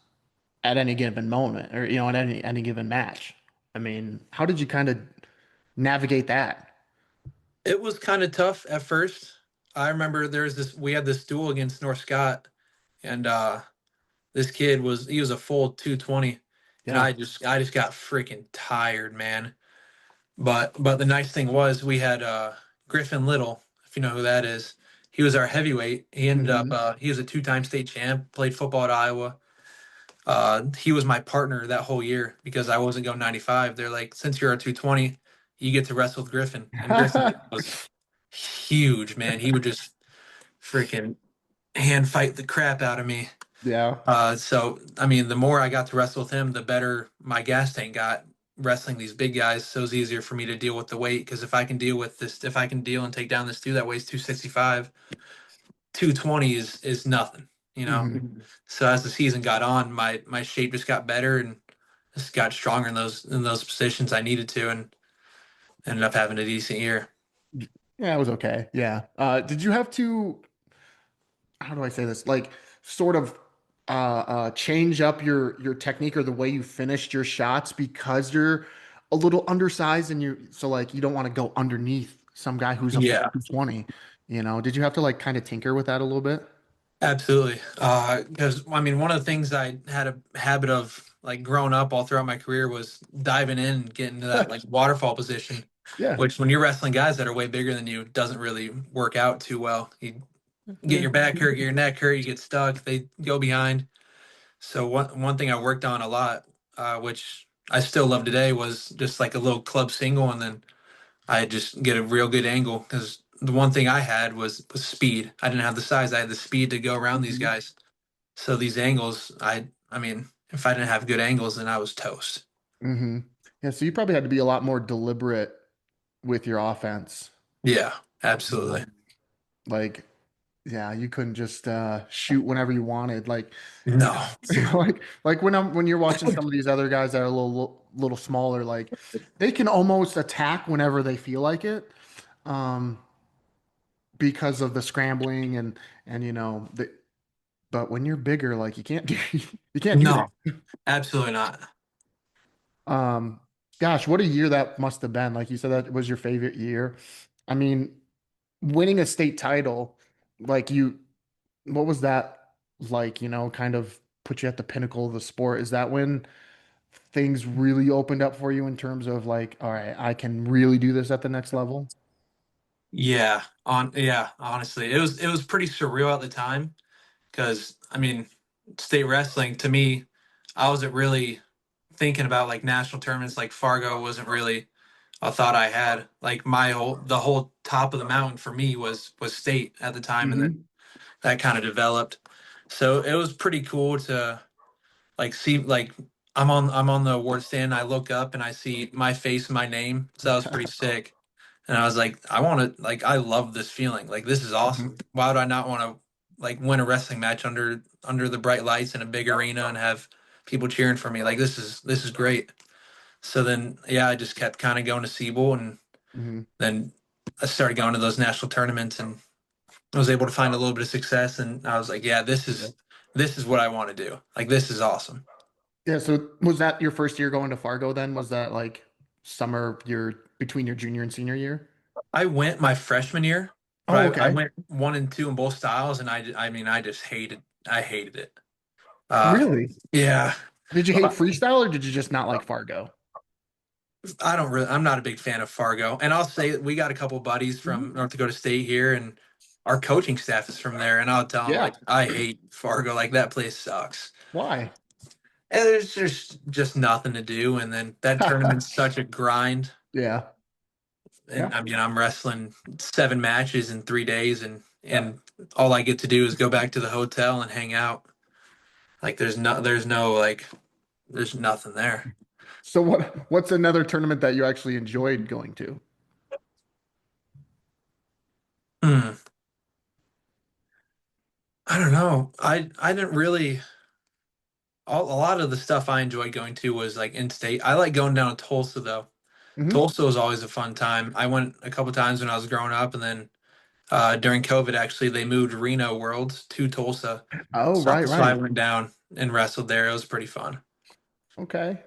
[SPEAKER 2] at any given moment, or at any given match. I mean, how did you kind of navigate that?
[SPEAKER 1] It was kind of tough at first. I remember we had this duel against North Scott, and this kid he was a full 220, and
[SPEAKER 2] Yeah.
[SPEAKER 1] I just got freaking tired, man. But the nice thing was we had Griffin Little, if you know who that is. He was our heavyweight.
[SPEAKER 2] Hmm.
[SPEAKER 1] He was a two-time state champ, played football at Iowa. He was my partner that whole year because I wasn't going 95. They're like, since you're a 220, you get to wrestle with Griffin. And Griffin was huge, man. He would just freaking hand fight the crap out of me.
[SPEAKER 2] Yeah.
[SPEAKER 1] So I mean, the more I got to wrestle with him, the better my gas tank got wrestling these big guys. So it's easier for me to deal with the weight because if I can deal and take down this dude that weighs 265, 220 is nothing, you know.
[SPEAKER 2] Hmm.
[SPEAKER 1] So as the season got on, my shape just got better and just got stronger in those positions I needed to, and ended up having a decent year.
[SPEAKER 2] Yeah, it was okay. Yeah. Did you have to, how do I say this? Like, sort of change up your technique or the way you finished your shots because you're a little undersized and like you don't want to go underneath some guy who's a full
[SPEAKER 1] Yeah.
[SPEAKER 2] 220. Did you have to like kind of tinker with that a little bit?
[SPEAKER 1] Absolutely. Because I mean, one of the things I had a habit of like growing up all throughout my career was diving in and getting to that like waterfall position,
[SPEAKER 2] Yeah.
[SPEAKER 1] which when you're wrestling guys that are way bigger than you, doesn't really work out too well. You get
[SPEAKER 2] Yeah.
[SPEAKER 1] your back hurt, get your neck hurt, you get stuck, they go behind. So one thing I worked on a lot, which I still love today, was just like a little club single, and then I just get a real good angle because the one thing I had was speed. I didn't have the size. I had the speed to go around these
[SPEAKER 2] Hmm.
[SPEAKER 1] guys. So these angles, I mean, if I didn't have good angles, then I was toast.
[SPEAKER 2] Hmm. Yeah. So you probably had to be a lot more deliberate with your offense.
[SPEAKER 1] Yeah,
[SPEAKER 2] You know,
[SPEAKER 1] absolutely.
[SPEAKER 2] like, yeah, you couldn't just shoot whenever you wanted. Like,
[SPEAKER 1] No.
[SPEAKER 2] like when you're watching some of these other guys that are a little smaller, like they can almost attack whenever they feel like it, um, because of the scrambling and but when you're bigger, like you can't do you can't do that.
[SPEAKER 1] No, absolutely not.
[SPEAKER 2] Um, Gosh, what a year that must have been. Like you said, that was your favorite year. I mean, winning a state title, like what was that like, kind of put you at the pinnacle of the sport? Is that when things really opened up for you in terms of like, all right, I can really do this at the next level?
[SPEAKER 1] Yeah, honestly, it was pretty surreal at the time because I mean, state wrestling to me, I wasn't really thinking about like national tournaments. Like Fargo wasn't really a thought I had. Like the whole top of the mountain for me was state at the time, and then
[SPEAKER 2] Hmm.
[SPEAKER 1] that kind of developed. So it was pretty cool to like see like I'm on the award stand. I look up and I see my face, my name. So that was pretty sick. And I was like, I want to like I love this feeling. Like this is awesome.
[SPEAKER 2] Hmm.
[SPEAKER 1] Why would I not want to like win a wrestling match under the bright lights in a big arena and have people cheering for me? Like this is great. So then yeah, I just kept kind of going to Siebel, and
[SPEAKER 2] Hmm.
[SPEAKER 1] then I started going to those national tournaments, and I was able to find a little bit of success, and I was like, yeah, this is what I want to do. Like this is awesome.
[SPEAKER 2] Yeah. So was that your first year going to Fargo then? Was that like summer between your junior and senior year?
[SPEAKER 1] I went my freshman year,
[SPEAKER 2] Oh,
[SPEAKER 1] but I
[SPEAKER 2] okay.
[SPEAKER 1] went 1 and 2 in both styles, and I mean, I hated it. Uh,
[SPEAKER 2] Really?
[SPEAKER 1] yeah,
[SPEAKER 2] Did you hate freestyle or did you just not like Fargo?
[SPEAKER 1] I'm not a big fan of Fargo, and I'll say we got a couple buddies from
[SPEAKER 2] Mhm.
[SPEAKER 1] North Dakota State here, and our coaching staff is from there, and I'll tell them
[SPEAKER 2] Yeah.
[SPEAKER 1] like I hate Fargo, like that place sucks,
[SPEAKER 2] Why?
[SPEAKER 1] and there's just nothing to do, and then that tournament's such a grind.
[SPEAKER 2] Yeah.
[SPEAKER 1] and
[SPEAKER 2] Yeah.
[SPEAKER 1] I mean I'm wrestling 7 matches in 3 days, and all I get to do is go back to the hotel and hang out. Like there's no like there's nothing there.
[SPEAKER 2] So what's another tournament that you actually enjoyed going to?
[SPEAKER 1] Hmm. I don't know. I didn't really. A lot of the stuff I enjoyed going to was like in state. I like going down to Tulsa though.
[SPEAKER 2] Hmm.
[SPEAKER 1] Tulsa was always a fun time. I went a couple times when I was growing up, and then during COVID, actually, they moved Reno Worlds to Tulsa.
[SPEAKER 2] Oh,
[SPEAKER 1] So,
[SPEAKER 2] right,
[SPEAKER 1] so I
[SPEAKER 2] right.
[SPEAKER 1] went down and wrestled there. It was pretty fun.
[SPEAKER 2] Okay.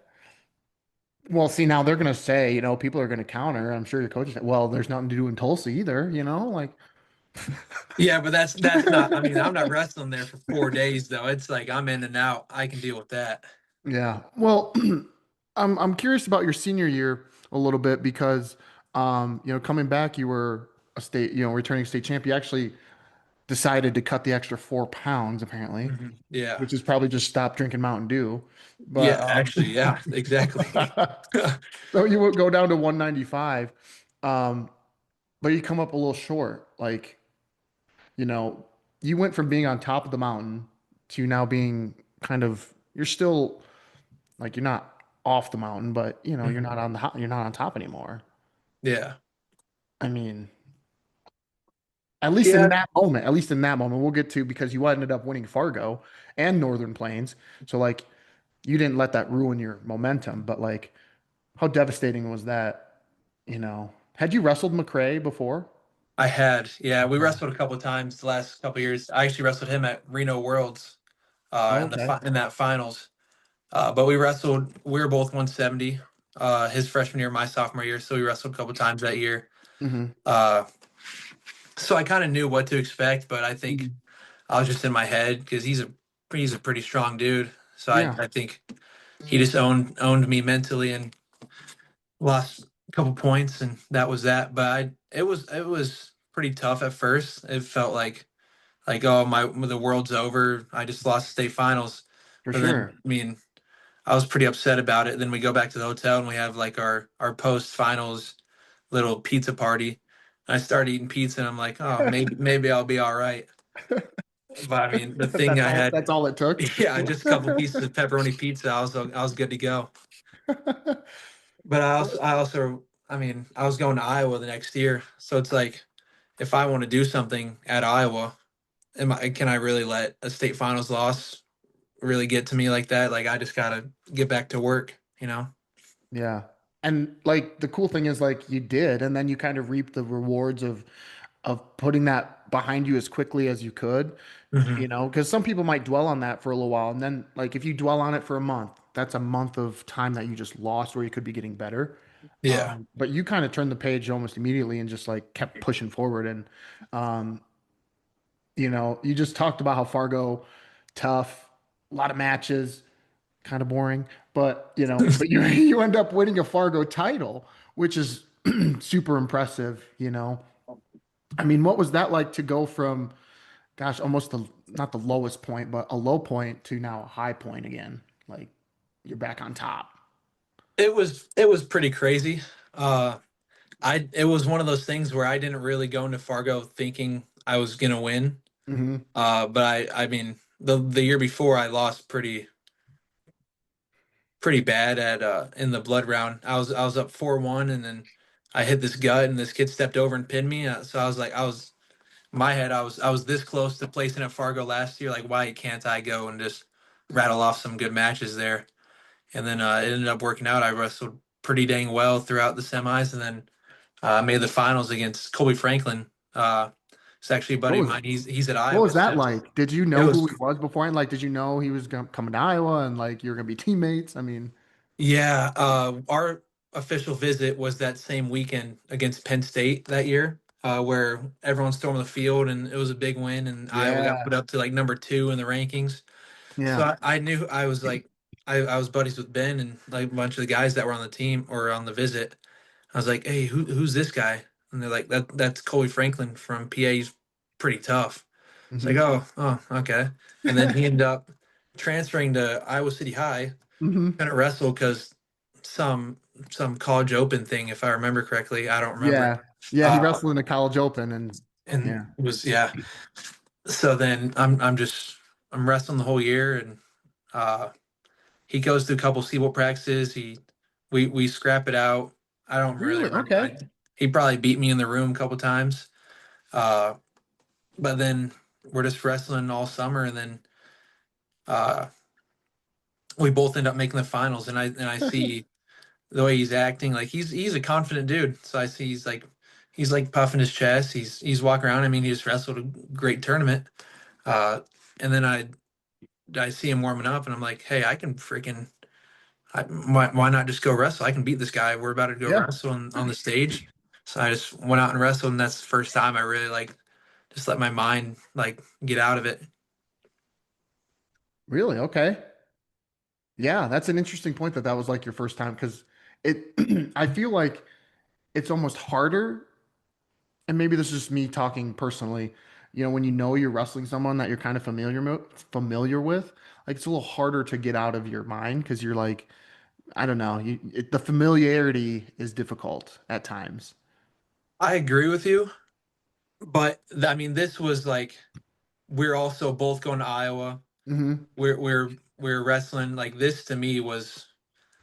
[SPEAKER 2] Well, see, now they're gonna say, people are gonna counter. I'm sure your coaches say, well, there's nothing to do in Tulsa either, like
[SPEAKER 1] Yeah, but that's not. I mean, I'm not wrestling there for 4 days though. It's like I'm in and out. I can deal with that.
[SPEAKER 2] yeah. Well, I'm curious about your senior year a little bit because coming back, you were a state, returning state champ. You actually decided to cut the extra 4 pounds, apparently,
[SPEAKER 1] Yeah,
[SPEAKER 2] which is probably just stop drinking Mountain Dew. But
[SPEAKER 1] yeah. Actually, yeah, exactly.
[SPEAKER 2] so you would go down to 195, um, but you come up a little short. Like, you know, you went from being on top of the mountain to now being kind of, you're still like you're not off the mountain, but you're
[SPEAKER 1] Mhm.
[SPEAKER 2] not on you're not on top anymore.
[SPEAKER 1] Yeah,
[SPEAKER 2] I mean, at least in
[SPEAKER 1] yeah.
[SPEAKER 2] that moment, at least in that moment, we'll get to because you ended up winning Fargo and Northern Plains. So like you didn't let that ruin your momentum, but like how devastating was that? Had you wrestled McRae before?
[SPEAKER 1] I had. Yeah, we
[SPEAKER 2] Okay.
[SPEAKER 1] wrestled a couple of times the last couple of years. I actually wrestled him at Reno Worlds
[SPEAKER 2] Oh,
[SPEAKER 1] in the
[SPEAKER 2] okay.
[SPEAKER 1] in that finals. But we wrestled. We were both 170. His freshman year, my sophomore year. So we wrestled a couple times that year.
[SPEAKER 2] Hmm.
[SPEAKER 1] Uh, so I kind of knew what to expect, but I think I was just in my head because he's a pretty strong dude. So
[SPEAKER 2] Yeah,
[SPEAKER 1] I think he just owned me mentally and lost a couple points, and that was that. But it was pretty tough at first. It felt like oh the world's over. I just lost state finals.
[SPEAKER 2] for
[SPEAKER 1] But then
[SPEAKER 2] sure.
[SPEAKER 1] I mean I was pretty upset about it. Then we go back to the hotel and we have like our post finals little pizza party. I started eating pizza and I'm like, oh, maybe I'll be all right. But I mean, the thing
[SPEAKER 2] That's
[SPEAKER 1] I
[SPEAKER 2] all.
[SPEAKER 1] had,
[SPEAKER 2] That's all it took.
[SPEAKER 1] yeah, just a couple pieces of pepperoni pizza. I was good to go. But I mean, I was going to Iowa the next year, so it's like if I want to do something at Iowa, can I really let a state finals loss really get to me like that? Like I just gotta get back to work, you know?
[SPEAKER 2] Yeah. And like the cool thing is like you did, and then you kind of reap the rewards of putting that behind you as quickly as you could,
[SPEAKER 1] Hmm.
[SPEAKER 2] because some people might dwell on that for a little while. And then like if you dwell on it for a month, that's a month of time that you just lost where you could be getting better.
[SPEAKER 1] Yeah.
[SPEAKER 2] But you kind of turned the page almost immediately and just like kept pushing forward. And um, you just talked about how Fargo, tough, a lot of matches, kind of boring, but you you end up winning a Fargo title, which is super impressive. I mean, what was that like to go from, gosh, almost the not the lowest point, but a low point to now a high point again? Like you're back on top.
[SPEAKER 1] It was pretty crazy. Uh it was one of those things where I didn't really go into Fargo thinking I was gonna win.
[SPEAKER 2] Hmm.
[SPEAKER 1] But I mean the year before I lost pretty bad at in the blood round. I was up 4-1 and then I hit this gut and this kid stepped over and pinned me. So I was like in my head I was this close to placing at Fargo last year. Like why can't I go and just rattle off some good matches there? And then it ended up working out. I wrestled pretty dang well throughout the semis, and then made the finals against Colby Franklin. It's actually a
[SPEAKER 2] What
[SPEAKER 1] buddy of
[SPEAKER 2] was
[SPEAKER 1] mine. He's at
[SPEAKER 2] what
[SPEAKER 1] Iowa
[SPEAKER 2] was that
[SPEAKER 1] still.
[SPEAKER 2] like? Did you
[SPEAKER 1] It
[SPEAKER 2] know who
[SPEAKER 1] was
[SPEAKER 2] he was beforehand? Like, did you know he was coming to Iowa and like you're gonna be teammates? I mean,
[SPEAKER 1] yeah. Our official visit was that same weekend against Penn State that year, where everyone stormed the field and it was a big win, and Iowa got put
[SPEAKER 2] yeah,
[SPEAKER 1] up to like number 2 in the rankings. So
[SPEAKER 2] yeah.
[SPEAKER 1] I knew I was like I was buddies with Ben and like a bunch of the guys that were on the team or on the visit. I was like, "Hey, who's this guy?" And they're like, "That's Colby Franklin from PA. He's pretty tough." It's like,
[SPEAKER 2] Hmm.
[SPEAKER 1] "Oh, okay." And then he ended up transferring to Iowa City High.
[SPEAKER 2] Hmm.
[SPEAKER 1] Couldn't wrestle because some some college open thing if I remember correctly. I don't remember.
[SPEAKER 2] Yeah. Yeah, he
[SPEAKER 1] Uh,
[SPEAKER 2] wrestled in the college open and
[SPEAKER 1] and
[SPEAKER 2] yeah.
[SPEAKER 1] it was yeah. So then I'm wrestling the whole year, and uh, he goes to a couple Sebolt practices. We scrap it out. I don't really
[SPEAKER 2] Really?
[SPEAKER 1] remember.
[SPEAKER 2] Okay.
[SPEAKER 1] He probably beat me in the room a couple times. Uh, but then we're just wrestling all summer, and then uh, we both end up making the finals. And I see the way he's acting, like he's a confident dude. So I see he's like puffing his chest. He's walking around. I mean, he just wrestled a great tournament. Uh, and then I see him warming up, and I'm like, hey, I can freaking why not just go wrestle? I can beat this guy. We're about to go
[SPEAKER 2] Yeah.
[SPEAKER 1] wrestle on the stage. So I just went out and wrestled, and that's the first time I really like just let my mind like get out of it.
[SPEAKER 2] Really? Okay. Yeah, that's an interesting point that that was like your first time because it I feel like it's almost harder, and maybe this is just me talking personally, when you know you're wrestling someone that you're kind of familiar with, like it's a little harder to get out of your mind because you're like, I don't know, the familiarity is difficult at times.
[SPEAKER 1] I agree with you, but I mean, this was like we're also both going to Iowa.
[SPEAKER 2] Hmm.
[SPEAKER 1] We're wrestling. Like this to me was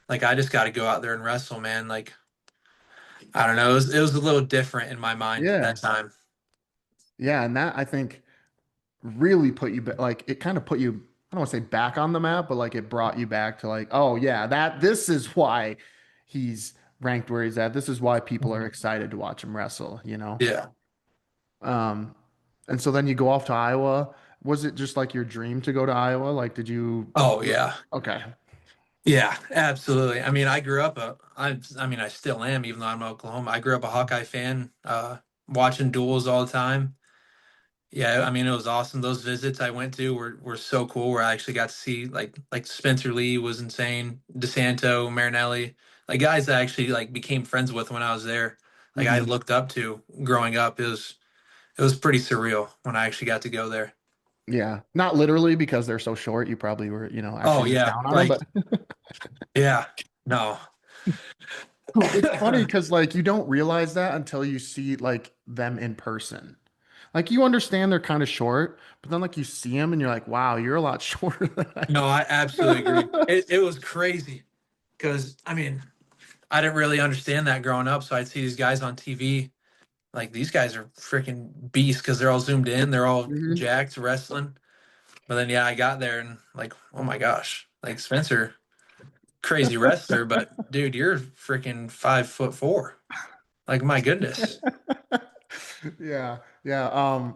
[SPEAKER 1] like I just got to go out there and wrestle, man. Like I don't know, it was a little different in my mind that
[SPEAKER 2] Yeah.
[SPEAKER 1] time.
[SPEAKER 2] Yeah, and that I think really put you like it kind of put you, I don't want to say back on the map, but like it brought you back to like, oh yeah, that this is why he's ranked where he's at. This is why people are
[SPEAKER 1] Mhm.
[SPEAKER 2] excited to watch him wrestle.
[SPEAKER 1] Yeah.
[SPEAKER 2] Um, and so then you go off to Iowa. Was it just like your dream to go to Iowa? Like, did you?
[SPEAKER 1] Oh yeah.
[SPEAKER 2] Okay.
[SPEAKER 1] Yeah, absolutely. I mean, I mean, I still am, even though I'm in Oklahoma. I grew up a Hawkeye fan, watching duels all the time. Yeah, I mean, it was awesome. Those visits I went to were so cool. Where I actually got to see like Spencer Lee was insane, DeSanto, Marinelli, like guys that I actually like became friends with when I was there. Like I
[SPEAKER 2] Hmm.
[SPEAKER 1] looked up to growing up. It was pretty surreal when I actually got to go there.
[SPEAKER 2] Yeah. Not literally because they're so short. You probably were,
[SPEAKER 1] Oh
[SPEAKER 2] actually looked
[SPEAKER 1] yeah,
[SPEAKER 2] down on them,
[SPEAKER 1] like
[SPEAKER 2] but
[SPEAKER 1] yeah, no,
[SPEAKER 2] it's funny because like you don't realize that until you see like them in person. Like you understand they're kind of short, but then like you see them and you're like, wow, you're a lot shorter than
[SPEAKER 1] no, I absolutely agree.
[SPEAKER 2] I.
[SPEAKER 1] It was crazy because I mean I didn't really understand that growing up, so I'd see these guys on TV. Like these guys are freaking beasts because they're all zoomed in, they're all
[SPEAKER 2] Mhm.
[SPEAKER 1] jacked wrestling. But then yeah, I got there and like, oh my gosh, like Spencer, crazy wrestler, but dude, you're freaking 5'4". Like my goodness.
[SPEAKER 2] Yeah, yeah.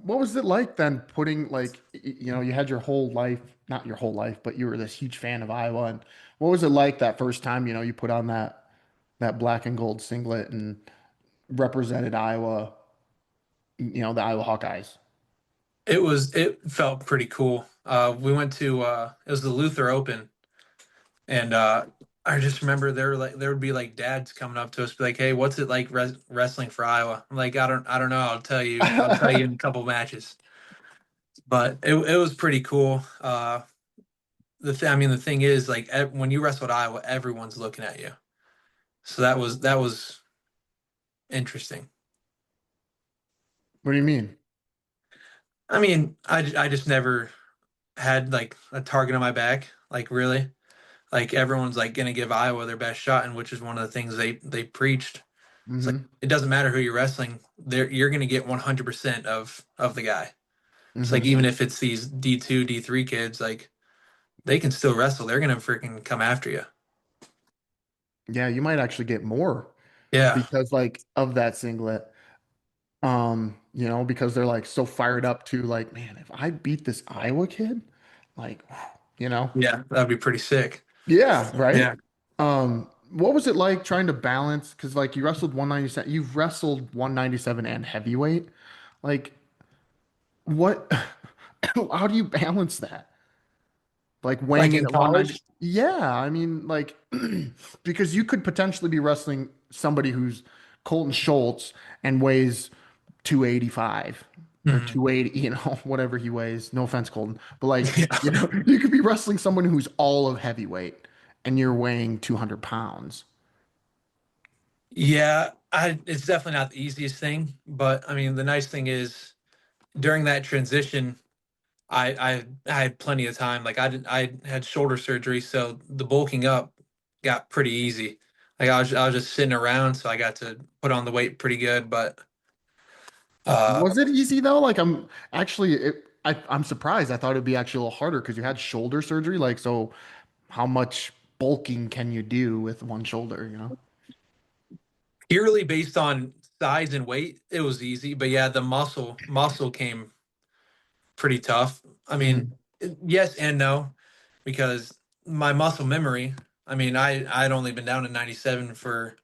[SPEAKER 2] What was it like then putting like you had your whole life, not your whole life, but you were this huge fan of Iowa, and what was it like that first time, you put on that black and gold singlet and represented Iowa, the Iowa Hawkeyes?
[SPEAKER 1] It felt pretty cool. We went to it was the Luther Open, and I just remember there would be like dads coming up to us, be like, "Hey, what's it like wrestling for Iowa?" I'm like, I don't know. I'll tell you in a couple matches." But it was pretty cool. I mean, the thing is, like, when you wrestle at Iowa, everyone's looking at you, so that was interesting.
[SPEAKER 2] What do you mean?
[SPEAKER 1] I mean, I just never had like a target on my back, like really. Like everyone's like gonna give Iowa their best shot, and which is one of the things they preached. It's like
[SPEAKER 2] Hmm.
[SPEAKER 1] it doesn't matter who you're wrestling, you're gonna get 100% of the guy. It's like
[SPEAKER 2] Hmm.
[SPEAKER 1] even if it's these D2, D3 kids, like they can still wrestle. They're gonna freaking come after you.
[SPEAKER 2] Yeah, you might actually get more
[SPEAKER 1] Yeah,
[SPEAKER 2] because like of that singlet. Because they're like so fired up to like, man, if I beat this Iowa kid, like, you know,
[SPEAKER 1] yeah, that'd be pretty sick.
[SPEAKER 2] yeah, right.
[SPEAKER 1] Yeah,
[SPEAKER 2] What was it like trying to balance? Because like you wrestled 197, you've wrestled 197 and heavyweight. Like, what, how do you balance that? Like
[SPEAKER 1] like
[SPEAKER 2] weighing in
[SPEAKER 1] in
[SPEAKER 2] at 190?
[SPEAKER 1] college.
[SPEAKER 2] Yeah, I mean, like, because you could potentially be wrestling somebody who's Colton Schultz and weighs 285 or
[SPEAKER 1] Mhm.
[SPEAKER 2] 280, whatever he weighs. No offense, Colton, but like,
[SPEAKER 1] Yeah,
[SPEAKER 2] you could be wrestling someone who's all of heavyweight. and you're weighing 200 pounds.
[SPEAKER 1] Yeah, it's definitely not the easiest thing, but I mean, the nice thing is during that transition, I had plenty of time. Like I had shoulder surgery, so the bulking up got pretty easy. Like I was just sitting around, so I got to put on the weight pretty good. But uh,
[SPEAKER 2] Was it easy though? Like I'm actually I'm surprised. I thought it'd be actually a little harder because you had shoulder surgery. Like, so how much bulking can you do with one shoulder, you know?
[SPEAKER 1] purely based on size and weight, it was easy. But yeah, the muscle came pretty tough. I
[SPEAKER 2] Hmm.
[SPEAKER 1] mean, yes and no, because my muscle memory. I mean, I'd only been down to 97 for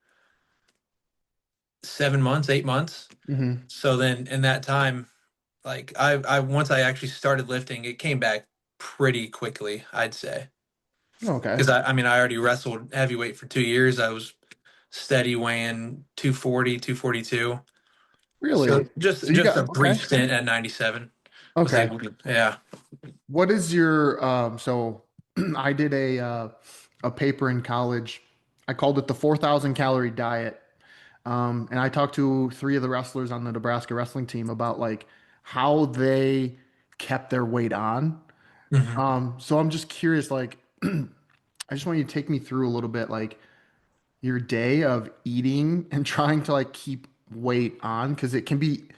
[SPEAKER 1] 7 months, 8 months.
[SPEAKER 2] Hmm.
[SPEAKER 1] So then in that time, like I once I actually started lifting, it came back pretty quickly, I'd say.
[SPEAKER 2] Okay.
[SPEAKER 1] Because I mean, I already wrestled heavyweight for 2 years. I was steady weighing 240, 242.
[SPEAKER 2] Really?
[SPEAKER 1] So just
[SPEAKER 2] So you
[SPEAKER 1] just a
[SPEAKER 2] got okay.
[SPEAKER 1] brief stint at 97 was
[SPEAKER 2] Okay.
[SPEAKER 1] able to, yeah.
[SPEAKER 2] What is your so I did a paper in college. I called it the 4,000 calorie diet. And I talked to three of the wrestlers on the Nebraska wrestling team about like how they kept their weight on.
[SPEAKER 1] Mhm.
[SPEAKER 2] So I'm just curious, like, I just want you to take me through a little bit, like your day of eating and trying to like keep weight on, because it can be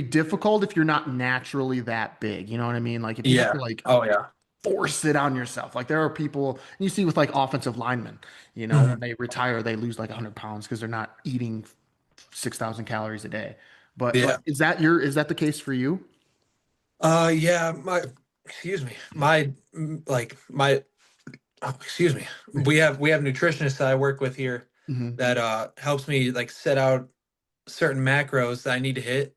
[SPEAKER 2] difficult if you're not naturally that big. You know what I mean? Like if you have to
[SPEAKER 1] Yeah.
[SPEAKER 2] like
[SPEAKER 1] Oh yeah.
[SPEAKER 2] force it on yourself. Like there are people you see with like offensive linemen, when
[SPEAKER 1] Mhm.
[SPEAKER 2] they retire, they lose like 100 pounds because they're not eating 6,000 calories a day. But like,
[SPEAKER 1] Yeah.
[SPEAKER 2] is that the case for you?
[SPEAKER 1] Yeah, my excuse me. My like my oh, excuse me. We have nutritionists that I work with here
[SPEAKER 2] Hmm.
[SPEAKER 1] that helps me like set out certain macros that I need to hit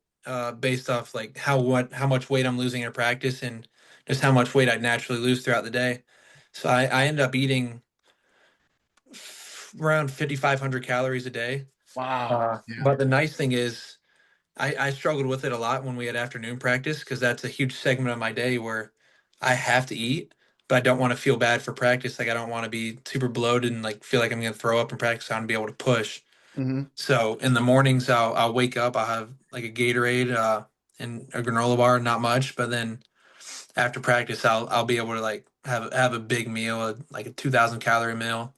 [SPEAKER 1] based off like how much weight I'm losing in practice and just how much weight I naturally lose throughout the day. So I end up eating around 5,500 calories a day.
[SPEAKER 2] Wow. Yeah.
[SPEAKER 1] But the nice thing is I struggled with it a lot when we had afternoon practice because that's a huge segment of my day where I have to eat, but I don't want to feel bad for practice. Like I don't want to be super bloated and like feel like I'm gonna throw up in practice. I want to be able to push.
[SPEAKER 2] Hmm.
[SPEAKER 1] So in the mornings, I'll wake up. I'll have like a Gatorade and a granola bar, not much. But then after practice, I'll be able to like have a big meal, like a 2,000 calorie meal,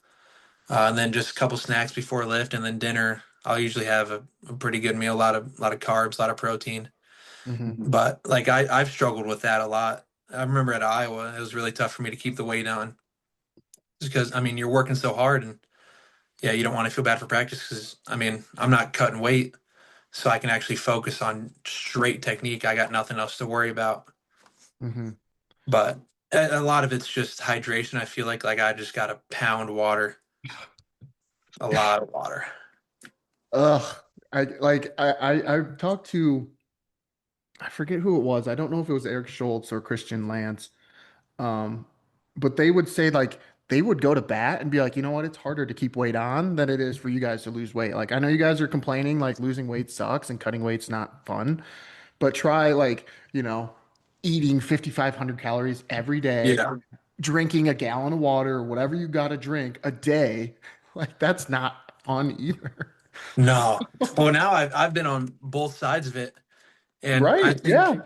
[SPEAKER 1] and then just a couple snacks before lift, and then dinner. I'll usually have a pretty good meal, a lot of carbs, a lot of protein.
[SPEAKER 2] Hmm.
[SPEAKER 1] But like I've struggled with that a lot. I remember at Iowa, it was really tough for me to keep the weight on, just because I mean you're working so hard and yeah, you don't want to feel bad for practice because I mean I'm not cutting weight so I can actually focus on straight technique. I got nothing else to worry about.
[SPEAKER 2] Hmm.
[SPEAKER 1] But a lot of it's just hydration. I feel like I just got to pound water, a lot of water.
[SPEAKER 2] Ugh. I've talked to, I forget who it was. I don't know if it was Eric Schultz or Christian Lance. Um, but they would say like they would go to bat and be like, you know what, it's harder to keep weight on than it is for you guys to lose weight. Like I know you guys are complaining like losing weight sucks and cutting weight's not fun, but try like, eating 5,500 calories every day,
[SPEAKER 1] Yeah.
[SPEAKER 2] drinking a gallon of water or whatever you got to drink a day. Like that's not fun either.
[SPEAKER 1] No. Well, now I've been on both sides of it, and I
[SPEAKER 2] Right.
[SPEAKER 1] think
[SPEAKER 2] Yeah.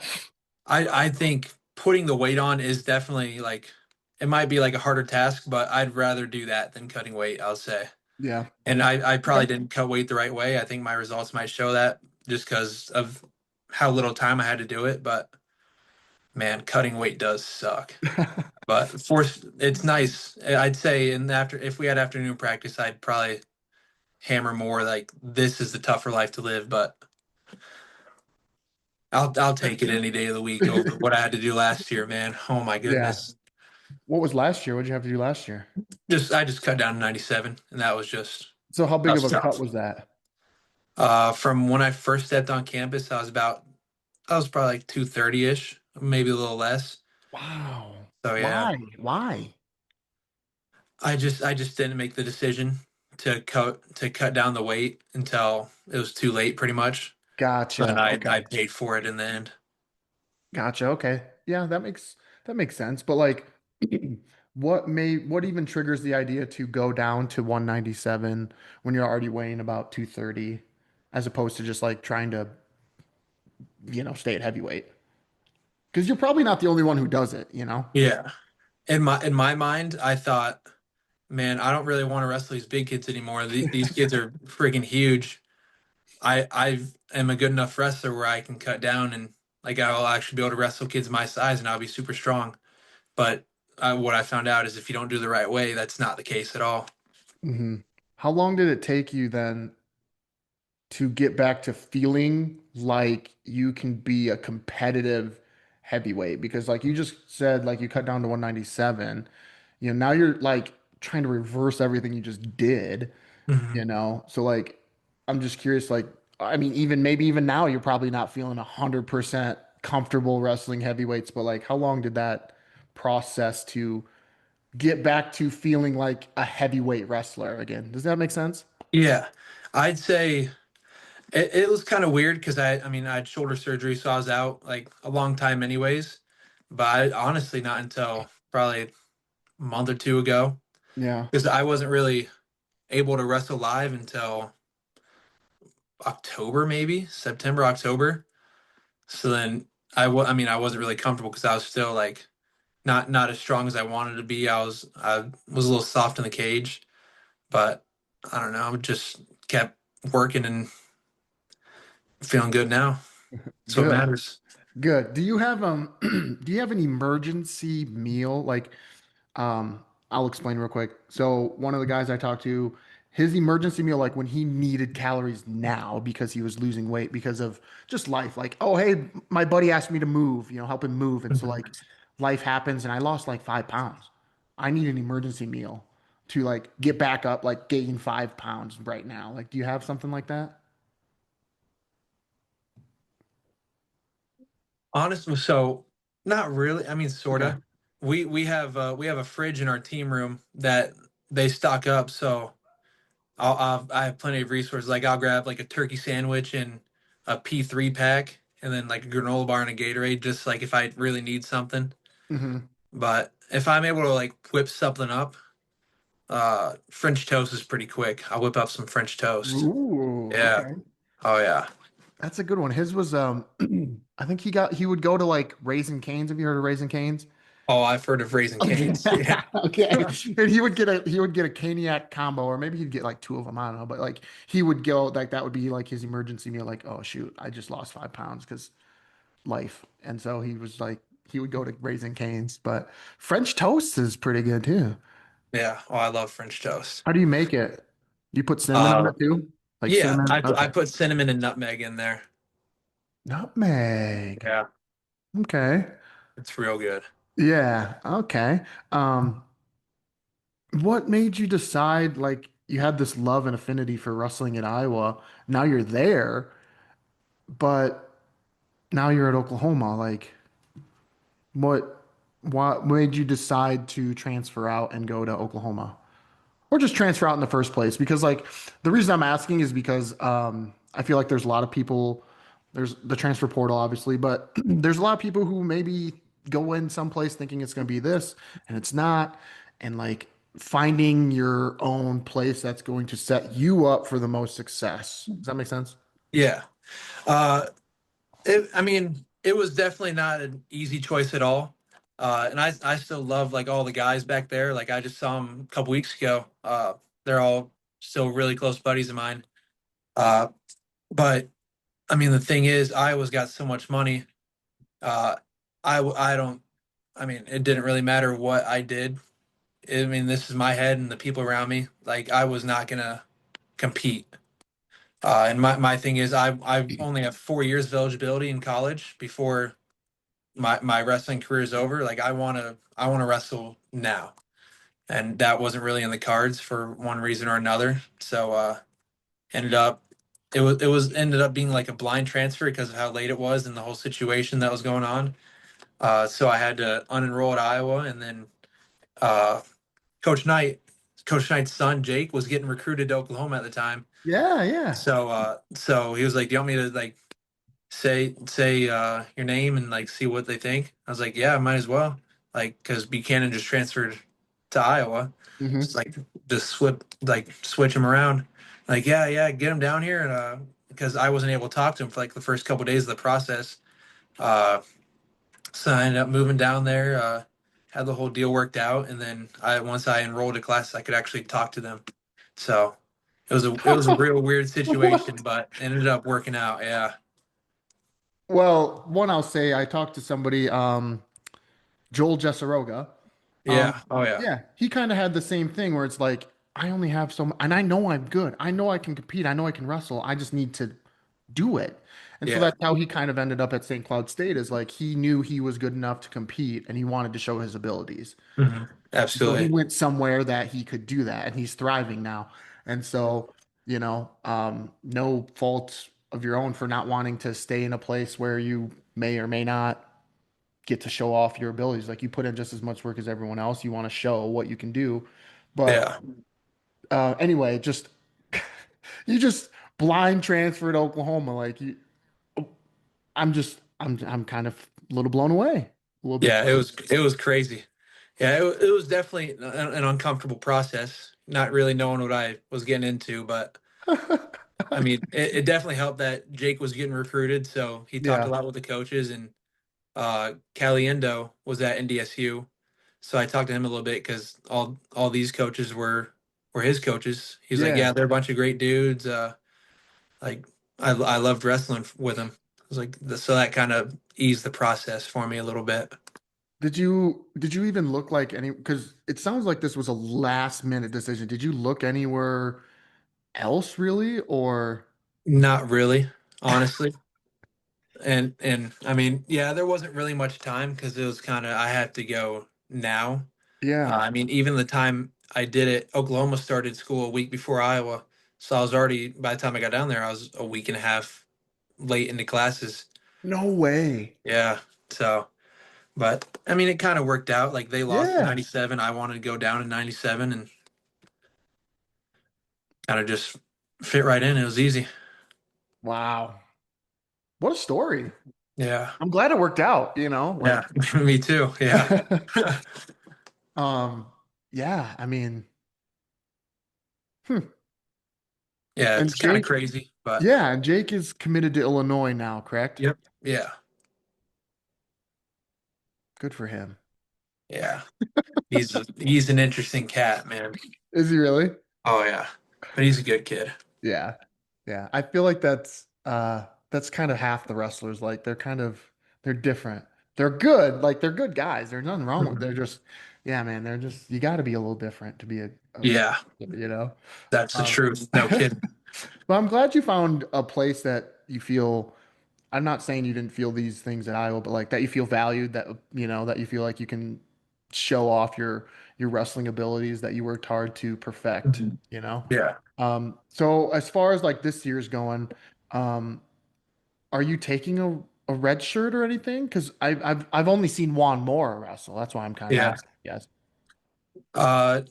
[SPEAKER 1] I think putting the weight on is definitely like it might be like a harder task, but I'd rather do that than cutting weight, I'll say.
[SPEAKER 2] Yeah.
[SPEAKER 1] And I probably
[SPEAKER 2] Okay.
[SPEAKER 1] didn't cut weight the right way. I think my results might show that just because of how little time I had to do it. But man, cutting weight does suck. But it's nice. I'd say in after if we had afternoon practice, I'd probably hammer more like this is the tougher life to live. But I'll take it any day of the week over what I had to do last year, man. Oh my
[SPEAKER 2] Yeah.
[SPEAKER 1] goodness.
[SPEAKER 2] What was last year? What did you have to do last year?
[SPEAKER 1] I just cut down to 97, and
[SPEAKER 2] So how
[SPEAKER 1] that
[SPEAKER 2] big of
[SPEAKER 1] was
[SPEAKER 2] a cut
[SPEAKER 1] tough.
[SPEAKER 2] was that?
[SPEAKER 1] From when I first stepped on campus, I was probably like 230 ish, maybe a little less.
[SPEAKER 2] Wow.
[SPEAKER 1] So yeah,
[SPEAKER 2] Why? Why?
[SPEAKER 1] I just didn't make the decision to cut down the weight until it was too late, pretty much. So then
[SPEAKER 2] Gotcha.
[SPEAKER 1] I
[SPEAKER 2] Okay.
[SPEAKER 1] paid for it in the end.
[SPEAKER 2] Gotcha. Okay. Yeah, that makes sense. But like what even triggers the idea to go down to 197 when you're already weighing about 230 as opposed to just like trying to, stay at heavyweight? Because you're probably not the only one who does it, you know?
[SPEAKER 1] Yeah. In my mind, I thought, man, I don't really want to wrestle these big kids anymore. These kids are freaking huge. I am a good enough wrestler where I can cut down and like I'll actually be able to wrestle kids my size and I'll be super strong. But what I found out is if you don't do the right way, that's not the case at all.
[SPEAKER 2] Hmm. How long did it take you then to get back to feeling like you can be a competitive heavyweight? Because like you just said, like you cut down to 197, now you're like trying to reverse everything you just did,
[SPEAKER 1] Mhm.
[SPEAKER 2] So like I'm just curious, like I mean, even maybe even now you're probably not feeling 100% comfortable wrestling heavyweights, but like how long did that process to get back to feeling like a heavyweight wrestler again? Does that make sense?
[SPEAKER 1] Yeah, I'd say it was kind of weird because I mean, I had shoulder surgery, so I was out like a long time anyways. But honestly, not until probably a month or two ago,
[SPEAKER 2] Yeah.
[SPEAKER 1] because I wasn't really able to wrestle live until October, maybe September, October. So then I mean, I wasn't really comfortable because I was still like not as strong as I wanted to be. I was a little soft in the cage, but I don't know, just kept working and feeling good now. That's what
[SPEAKER 2] Good.
[SPEAKER 1] matters.
[SPEAKER 2] Good. Do you have do you have an emergency meal? Like I'll explain real quick. So one of the guys I talked to, his emergency meal, like when he needed calories now because he was losing weight because of just life. Like, oh hey, my buddy asked me to move, help him move. And so like life happens and I lost like 5 pounds. I need an emergency meal to like get back up, like gain 5 pounds right now. Like, do you have something like that?
[SPEAKER 1] Honestly, so not really. I mean,
[SPEAKER 2] Okay.
[SPEAKER 1] sorta. We have a fridge in our team room that they stock up. So I have plenty of resources. Like I'll grab like a turkey sandwich and a P3 pack, and then like a granola bar and a Gatorade, just like if I really need something.
[SPEAKER 2] Hmm.
[SPEAKER 1] But if I'm able to like whip something up, French toast is pretty quick. I'll whip up some French toast.
[SPEAKER 2] Ooh,
[SPEAKER 1] Yeah.
[SPEAKER 2] okay.
[SPEAKER 1] Oh yeah.
[SPEAKER 2] That's a good one. His was I think he would go to like Raising Cane's. Have you heard of Raising Cane's?
[SPEAKER 1] Oh, I've heard of Raising
[SPEAKER 2] Okay.
[SPEAKER 1] Cane's. Yeah.
[SPEAKER 2] Okay. And he would get a caniac combo, or maybe he'd get like two of them. I don't know, but like he would go like that would be like his emergency meal. Like, oh shoot, I just lost 5 pounds because life. And so he was like he would go to Raising Cane's. But French toast is pretty good too.
[SPEAKER 1] Yeah. Oh, I love French toast.
[SPEAKER 2] How do you make it? Do you put cinnamon on
[SPEAKER 1] Uh,
[SPEAKER 2] it too? Like
[SPEAKER 1] yeah,
[SPEAKER 2] cinnamon?
[SPEAKER 1] I
[SPEAKER 2] Okay.
[SPEAKER 1] put cinnamon and nutmeg in there.
[SPEAKER 2] Nutmeg.
[SPEAKER 1] Yeah,
[SPEAKER 2] Okay.
[SPEAKER 1] it's real good.
[SPEAKER 2] Yeah. Okay. Um, what made you decide like you had this love and affinity for wrestling in Iowa? Now you're there, but now you're at Oklahoma. Like, what what made you decide to transfer out and go to Oklahoma? Or just transfer out in the first place? Because like the reason I'm asking is because I feel like there's a lot of people, there's the transfer portal obviously, but there's a lot of people who maybe go in someplace thinking it's going to be this and it's not, and like finding your own place that's going to set you up for the most success. Does that make sense?
[SPEAKER 1] Yeah. Uh, I mean, it was definitely not an easy choice at all. And I still love like all the guys back there. Like I just saw them a couple weeks ago. They're all still really close buddies of mine. Uh, but I mean, the thing is, Iowa's got so much money. Uh, I don't. I mean, it didn't really matter what I did. I mean, this is my head and the people around me. Like I was not gonna compete. And my thing is, I only have 4 years of eligibility in college before my wrestling career is over. Like I want to wrestle now, and that wasn't really in the cards for one reason or another. So ended up it was ended up being like a blind transfer because of how late it was and the whole situation that was going on. So I had to unenroll at Iowa, and then uh, Coach Knight, Coach Knight's son Jake was getting recruited to Oklahoma at the time.
[SPEAKER 2] Yeah, yeah.
[SPEAKER 1] So he was like, "Do you want me to like say your name and like see what they think?" I was like, "Yeah, might as well." Like, because Buchanan just transferred. to Iowa. Just
[SPEAKER 2] Hmm.
[SPEAKER 1] like switch him around. Like, yeah, get him down here, and because I wasn't able to talk to him for like the first couple days of the process. Uh, so I ended up moving down there, had the whole deal worked out, and then I once I enrolled in classes, I could actually talk to them. So it was a real weird situation,
[SPEAKER 2] What?
[SPEAKER 1] but it ended up working out. Yeah,
[SPEAKER 2] Well, one I'll say I talked to somebody, Joel Jessaroga.
[SPEAKER 1] yeah, oh yeah,
[SPEAKER 2] Yeah, he kind of had the same thing where it's like, I only have so much, and I know I'm good. I know I can compete. I know I can wrestle. I just need to do it. And so
[SPEAKER 1] yeah,
[SPEAKER 2] that's how he kind of ended up at St. Cloud State is like he knew he was good enough to compete and he wanted to show his abilities. So he
[SPEAKER 1] absolutely,
[SPEAKER 2] went somewhere that he could do that and he's thriving now. And so, no fault of your own for not wanting to stay in a place where you may or may not get to show off your abilities. Like you put in just as much work as everyone else. You want to show what you can do. But
[SPEAKER 1] yeah,
[SPEAKER 2] anyway, just you just blind transfer to Oklahoma. I'm kind of a little blown away. A little bit.
[SPEAKER 1] yeah. It was crazy. Yeah, it was definitely an uncomfortable process, not really knowing what I was getting into. But I mean, it definitely helped that Jake was getting recruited, so he talked a
[SPEAKER 2] Yeah.
[SPEAKER 1] lot with the coaches, and Caliendo was at NDSU, so I talked to him a little bit because all these coaches were his coaches. He's like,
[SPEAKER 2] Yeah.
[SPEAKER 1] yeah, they're a bunch of great dudes. Like I loved wrestling with him. I was like, so that kind of eased the process for me a little bit.
[SPEAKER 2] Did you even look like any because it sounds like this was a last minute decision. Did you look anywhere else really or
[SPEAKER 1] Not really, honestly. And I mean, yeah, there wasn't really much time because it was kind of I had to go now.
[SPEAKER 2] yeah.
[SPEAKER 1] I mean, even the time I did it, Oklahoma started school a week before Iowa, so I was already by the time I got down there, I was a week and a half late into classes.
[SPEAKER 2] No way.
[SPEAKER 1] Yeah, so but I mean, it kind of worked out. Like they lost in
[SPEAKER 2] Yeah.
[SPEAKER 1] '97, I wanted to go down in '97, and kind of just fit right in. It was easy.
[SPEAKER 2] Wow. What a story.
[SPEAKER 1] Yeah,
[SPEAKER 2] I'm glad it worked out,
[SPEAKER 1] yeah,
[SPEAKER 2] like
[SPEAKER 1] me too. Yeah,
[SPEAKER 2] um yeah, I mean, hmm.
[SPEAKER 1] yeah,
[SPEAKER 2] And
[SPEAKER 1] it's kind of
[SPEAKER 2] Jake,
[SPEAKER 1] crazy, but
[SPEAKER 2] yeah, Jake is committed to Illinois now, correct?
[SPEAKER 1] yep, yeah,
[SPEAKER 2] Good for him.
[SPEAKER 1] yeah. He's an interesting cat, man.
[SPEAKER 2] Is he really?
[SPEAKER 1] Oh yeah, but he's a good kid.
[SPEAKER 2] Yeah. Yeah. I feel like that's kind of half the wrestlers. Like they're different. They're good. Like they're good guys. There's nothing wrong with. They're just yeah, man. They're just you got to be a little different to be a
[SPEAKER 1] Yeah,
[SPEAKER 2] you know.
[SPEAKER 1] that's the
[SPEAKER 2] Um,
[SPEAKER 1] truth. No kidding.
[SPEAKER 2] but I'm glad you found a place that you feel. I'm not saying you didn't feel these things at Iowa, but like that you feel valued, that that you feel like you can show off your wrestling abilities that you worked hard to perfect,
[SPEAKER 1] Mhm.
[SPEAKER 2] you know.
[SPEAKER 1] Yeah.
[SPEAKER 2] So as far as like this year's going, um, are you taking a red shirt or anything? Because I've only seen Juan Moore wrestle. That's why I'm kind of
[SPEAKER 1] Yeah.
[SPEAKER 2] asking. Yes.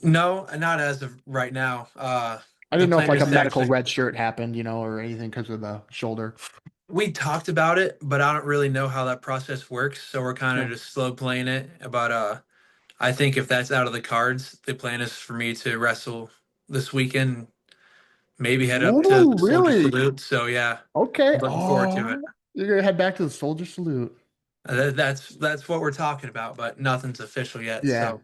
[SPEAKER 1] No, not as of right now.
[SPEAKER 2] I
[SPEAKER 1] The
[SPEAKER 2] didn't know if
[SPEAKER 1] plan
[SPEAKER 2] like a
[SPEAKER 1] is to
[SPEAKER 2] medical
[SPEAKER 1] actually
[SPEAKER 2] red shirt happened, or anything because of the shoulder.
[SPEAKER 1] we talked about it, but I don't really know how that process works, so we're kind
[SPEAKER 2] Yeah.
[SPEAKER 1] of just slow playing it. But I think if that's out of the cards, the plan is for me to wrestle this weekend, maybe head up to
[SPEAKER 2] Ooh,
[SPEAKER 1] the Soldier
[SPEAKER 2] really?
[SPEAKER 1] Salute. So yeah,
[SPEAKER 2] Okay.
[SPEAKER 1] I'm looking forward to it.
[SPEAKER 2] Oh, you're gonna head back to the soldier salute.
[SPEAKER 1] That's what we're talking about, but nothing's official yet.
[SPEAKER 2] Yeah.
[SPEAKER 1] So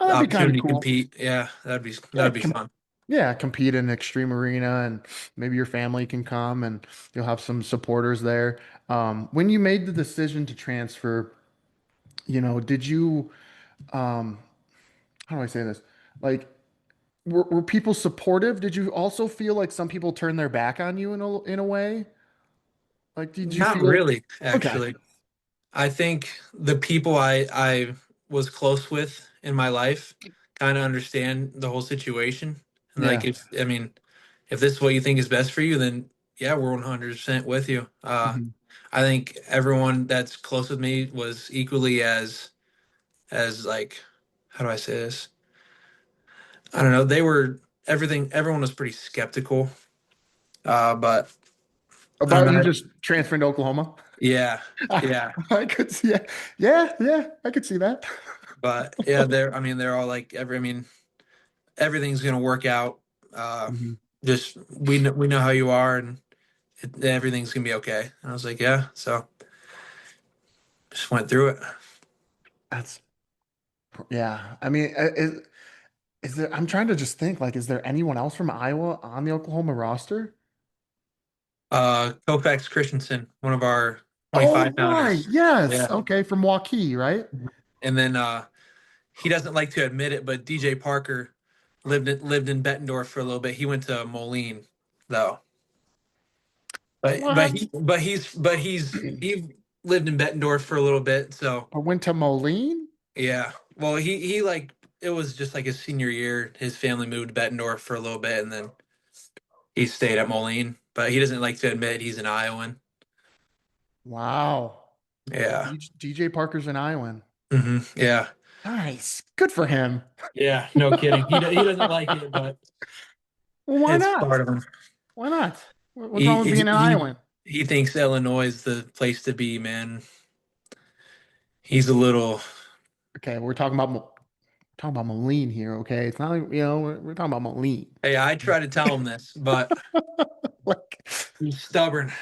[SPEAKER 2] Oh,
[SPEAKER 1] the
[SPEAKER 2] that'd be kind of
[SPEAKER 1] opportunity to
[SPEAKER 2] cool.
[SPEAKER 1] compete, yeah,
[SPEAKER 2] Yeah,
[SPEAKER 1] that'd be fun.
[SPEAKER 2] yeah, compete in Extreme Arena and maybe your family can come and you'll have some supporters there. When you made the decision to transfer, did you how do I say this? Like were people supportive? Did you also feel like some people turned their back on you in a way? Like did you
[SPEAKER 1] Not
[SPEAKER 2] feel
[SPEAKER 1] really,
[SPEAKER 2] okay?
[SPEAKER 1] actually. I think the people I was close with in my life kind of understand the whole situation. And like
[SPEAKER 2] Yeah.
[SPEAKER 1] if I mean, if this is what you think is best for you, then yeah, we're 100% with you.
[SPEAKER 2] Mhm.
[SPEAKER 1] I think everyone that's close with me was equally as like how do I say this? I don't know. They were everyone was pretty skeptical. But I don't
[SPEAKER 2] About you
[SPEAKER 1] know.
[SPEAKER 2] just transferring to Oklahoma?
[SPEAKER 1] Yeah.
[SPEAKER 2] I,
[SPEAKER 1] Yeah.
[SPEAKER 2] I could see, yeah, yeah, yeah, I could see that.
[SPEAKER 1] But yeah, they're all like everything's gonna work out. Uh,
[SPEAKER 2] Mhm.
[SPEAKER 1] just we know how you are, and everything's gonna be okay. And I was like, yeah. So just went through it.
[SPEAKER 2] That's yeah. I mean, is there? I'm trying to just think. Like, is there anyone else from Iowa on the Oklahoma roster?
[SPEAKER 1] Koufax Christensen, one of our
[SPEAKER 2] Oh,
[SPEAKER 1] 25
[SPEAKER 2] right.
[SPEAKER 1] founders.
[SPEAKER 2] Yes.
[SPEAKER 1] Yeah.
[SPEAKER 2] Okay, from Waukee, right?
[SPEAKER 1] And then he doesn't like to admit it, but DJ Parker lived in Bettendorf for a little bit. He went to Moline though.
[SPEAKER 2] What?
[SPEAKER 1] He lived in Bettendorf for a little bit, so
[SPEAKER 2] I went to Moline.
[SPEAKER 1] yeah. Well, he like it was just like his senior year. His family moved to Bettendorf for a little bit, and then he stayed at Moline. But he doesn't like to admit he's an Iowan.
[SPEAKER 2] Wow.
[SPEAKER 1] Yeah.
[SPEAKER 2] DJ Parker's an Iowan.
[SPEAKER 1] Yeah.
[SPEAKER 2] Nice. Good for him.
[SPEAKER 1] Yeah. No kidding. He doesn't like it, but
[SPEAKER 2] Well, why
[SPEAKER 1] it's
[SPEAKER 2] not?
[SPEAKER 1] part of him.
[SPEAKER 2] Why not? What's
[SPEAKER 1] He
[SPEAKER 2] wrong with being
[SPEAKER 1] he
[SPEAKER 2] an
[SPEAKER 1] he,
[SPEAKER 2] Iowan?
[SPEAKER 1] he thinks Illinois is the place to be, man. He's a little.
[SPEAKER 2] Okay, talking about Moline here. Okay, it's not like we're talking about Moline.
[SPEAKER 1] Hey, I try to tell him this, but
[SPEAKER 2] Like,
[SPEAKER 1] he's stubborn.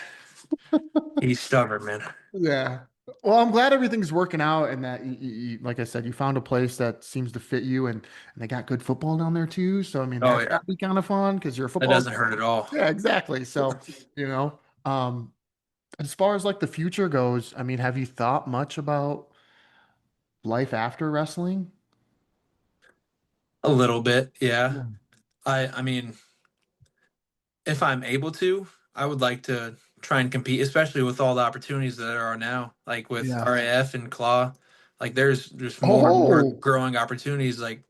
[SPEAKER 1] He's stubborn, man.
[SPEAKER 2] yeah. Well, I'm glad everything's working out and that like I said, you found a place that seems to fit you and they got good football down there too. So I mean,
[SPEAKER 1] Oh
[SPEAKER 2] that's
[SPEAKER 1] yeah,
[SPEAKER 2] gotta be kind of fun because you're a
[SPEAKER 1] that
[SPEAKER 2] football
[SPEAKER 1] doesn't
[SPEAKER 2] guy.
[SPEAKER 1] hurt at all.
[SPEAKER 2] Yeah, exactly. So, you know, um, as far as like the future goes, I mean, have you thought much about life after wrestling?
[SPEAKER 1] A little bit, yeah.
[SPEAKER 2] Yeah.
[SPEAKER 1] I mean, if I'm able to, I would like to try and compete, especially with all the opportunities that there are now, like with
[SPEAKER 2] Yeah.
[SPEAKER 1] RAF and Claw. Like there's more and more
[SPEAKER 2] Oh,
[SPEAKER 1] growing opportunities. Like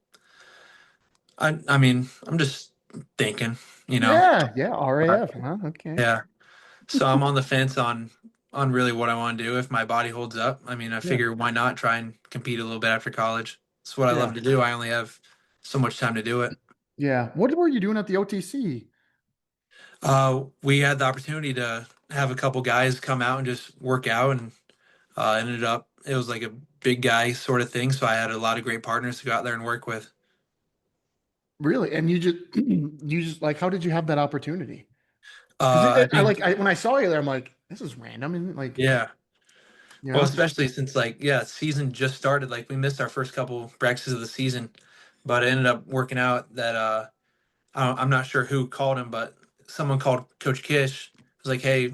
[SPEAKER 1] I mean, I'm just thinking, you know.
[SPEAKER 2] yeah, yeah.
[SPEAKER 1] But,
[SPEAKER 2] RAF, huh? Okay.
[SPEAKER 1] yeah. So I'm on the fence on really what I want to do if my body holds up. I mean, I
[SPEAKER 2] Yeah,
[SPEAKER 1] figure why not try and compete a little bit after college. It's what I love
[SPEAKER 2] yeah,
[SPEAKER 1] to do. I only have so much time to do it.
[SPEAKER 2] yeah. What were you doing at the OTC?
[SPEAKER 1] We had the opportunity to have a couple guys come out and just work out, and ended up it was like a big guy sort of thing. So I had a lot of great partners to go out there and work with.
[SPEAKER 2] Really? And you just you just like how did you have that opportunity? Because
[SPEAKER 1] I
[SPEAKER 2] I
[SPEAKER 1] think
[SPEAKER 2] when I saw you there, I'm like, this is random and like,
[SPEAKER 1] yeah.
[SPEAKER 2] you
[SPEAKER 1] Well,
[SPEAKER 2] know,
[SPEAKER 1] especially since like yeah, season just started. Like we missed our first couple practices of the season, but it ended up working out that I'm not sure who called him, but someone called Coach Kish. Was like, hey,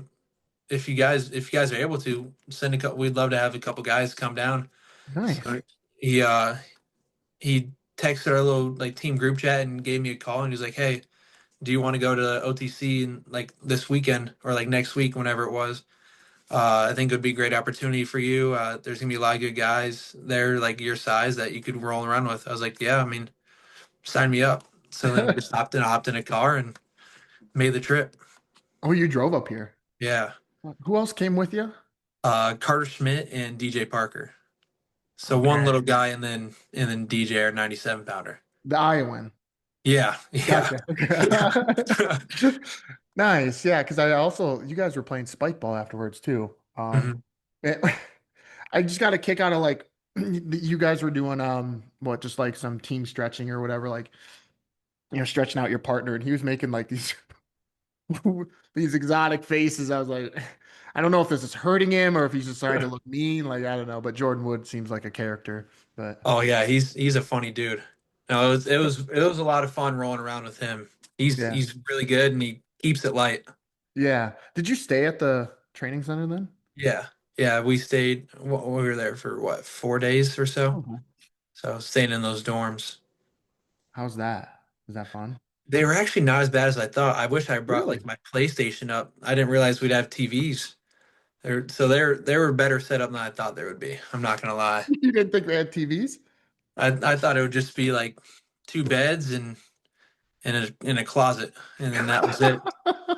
[SPEAKER 1] if you guys are able to send a couple, we'd love to have a couple guys come down.
[SPEAKER 2] nice.
[SPEAKER 1] So he he texted our little like team group chat and gave me a call and he's like, hey, do you want to go to OTC and like this weekend or like next week, whenever it was? I think it would be a great opportunity for you. There's gonna be a lot of good guys there, like your size, that you could roll around with. I was like, yeah, I mean, sign me up. So then we just hopped in a car and made the trip.
[SPEAKER 2] Oh, you drove up here.
[SPEAKER 1] Yeah.
[SPEAKER 2] Who else came with you?
[SPEAKER 1] Carter Schmidt and DJ Parker. So one
[SPEAKER 2] Okay.
[SPEAKER 1] little guy and then DJ, our 97 pounder.
[SPEAKER 2] The Iowan.
[SPEAKER 1] Yeah, yeah.
[SPEAKER 2] Gotcha.
[SPEAKER 1] Yeah.
[SPEAKER 2] Nice. Yeah, because I also you guys were playing spike ball afterwards too.
[SPEAKER 1] Mhm.
[SPEAKER 2] It- I just got a kick out of like you guys were doing what just like some team stretching or whatever, like stretching out your partner, and he was making like these these exotic faces. I was like, I don't know if this is hurting him or if he's just trying to look mean. Like I don't know, but Jordan Wood seems like a character. But
[SPEAKER 1] Oh yeah, he's a funny dude. No, it was a lot of fun rolling around with him. He's
[SPEAKER 2] yeah,
[SPEAKER 1] he's really good and he keeps it light.
[SPEAKER 2] yeah. Did you stay at the training center then?
[SPEAKER 1] Yeah. Yeah, we stayed we were there for what, 4 days or so.
[SPEAKER 2] Okay.
[SPEAKER 1] So staying in those dorms.
[SPEAKER 2] How's that? Is that fun?
[SPEAKER 1] They were actually not as bad as I thought. I wish I brought like
[SPEAKER 2] Really?
[SPEAKER 1] my PlayStation up. I didn't realize we'd have TVs. They were better set up than I thought they would be. I'm not gonna lie.
[SPEAKER 2] You didn't think they had TVs?
[SPEAKER 1] I thought it would just be like two beds and in a closet, and then that was it.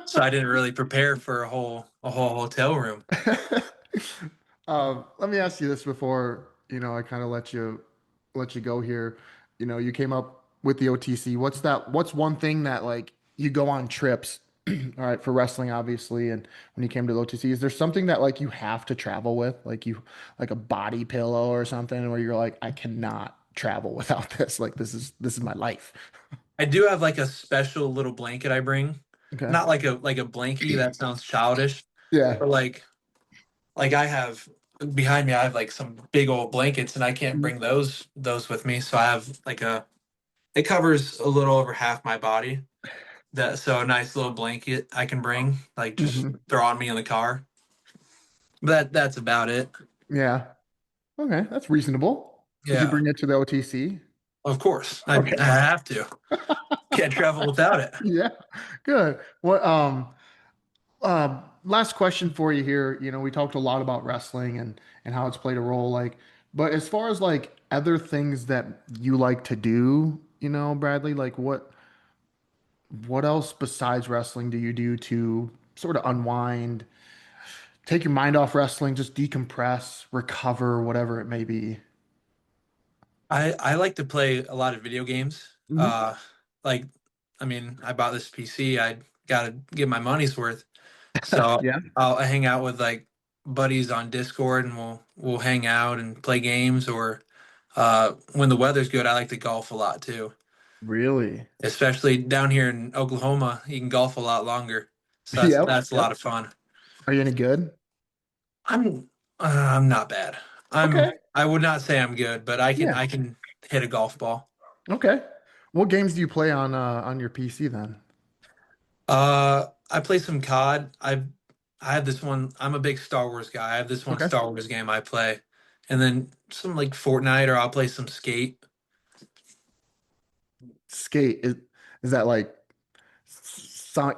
[SPEAKER 1] So I didn't really prepare for a whole hotel room.
[SPEAKER 2] Let me ask you this before, I kind of let you go here. You came up with the OTC. What's one thing that like you go on trips? All right, for wrestling, obviously, and when you came to the OTC, is there something that like you have to travel with, like a body pillow or something, where you're like, I cannot travel without this. Like this is my life.
[SPEAKER 1] I do have like a special little blanket I bring.
[SPEAKER 2] Okay.
[SPEAKER 1] Not like a blankie, that sounds childish,
[SPEAKER 2] Yeah.
[SPEAKER 1] but like I have behind me I have like some big old blankets and I can't
[SPEAKER 2] Mhm.
[SPEAKER 1] bring those with me. So I have like a it covers a little over half my body. That so a nice little blanket I can bring, like just
[SPEAKER 2] Mhm.
[SPEAKER 1] throw on me in the car. That's about it.
[SPEAKER 2] Yeah. Okay, that's reasonable. Did you
[SPEAKER 1] Yeah.
[SPEAKER 2] bring it to the OTC?
[SPEAKER 1] Of course. I
[SPEAKER 2] Okay.
[SPEAKER 1] have to. Can't travel without it.
[SPEAKER 2] Yeah. Good. Last question for you here. You know, we talked a lot about wrestling and how it's played a role. Like, but as far as like other things that you like to do, Bradley, like what else besides wrestling do you do to sort of unwind, take your mind off wrestling, just decompress, recover, whatever it may be?
[SPEAKER 1] I like to play a lot of video games.
[SPEAKER 2] Hmm.
[SPEAKER 1] Like I mean, I bought this PC. I gotta get my money's worth. So
[SPEAKER 2] Yeah.
[SPEAKER 1] I hang out with like buddies on Discord, and we'll hang out and play games. Or when the weather's good, I like to golf a lot too.
[SPEAKER 2] Really?
[SPEAKER 1] Especially down here in Oklahoma, you can golf a lot longer. So
[SPEAKER 2] Yep.
[SPEAKER 1] that's a lot
[SPEAKER 2] Yep.
[SPEAKER 1] of fun.
[SPEAKER 2] Are you any good?
[SPEAKER 1] I'm not bad.
[SPEAKER 2] Okay.
[SPEAKER 1] I would not say I'm good, but
[SPEAKER 2] Yeah.
[SPEAKER 1] I can hit a golf ball.
[SPEAKER 2] Okay. What games do you play on your PC then?
[SPEAKER 1] I play some COD. I have this one. I'm a big Star Wars guy. I have this one
[SPEAKER 2] Okay.
[SPEAKER 1] Star Wars game I play, and then some like Fortnite, or I'll play some Skate.
[SPEAKER 2] Skate is that like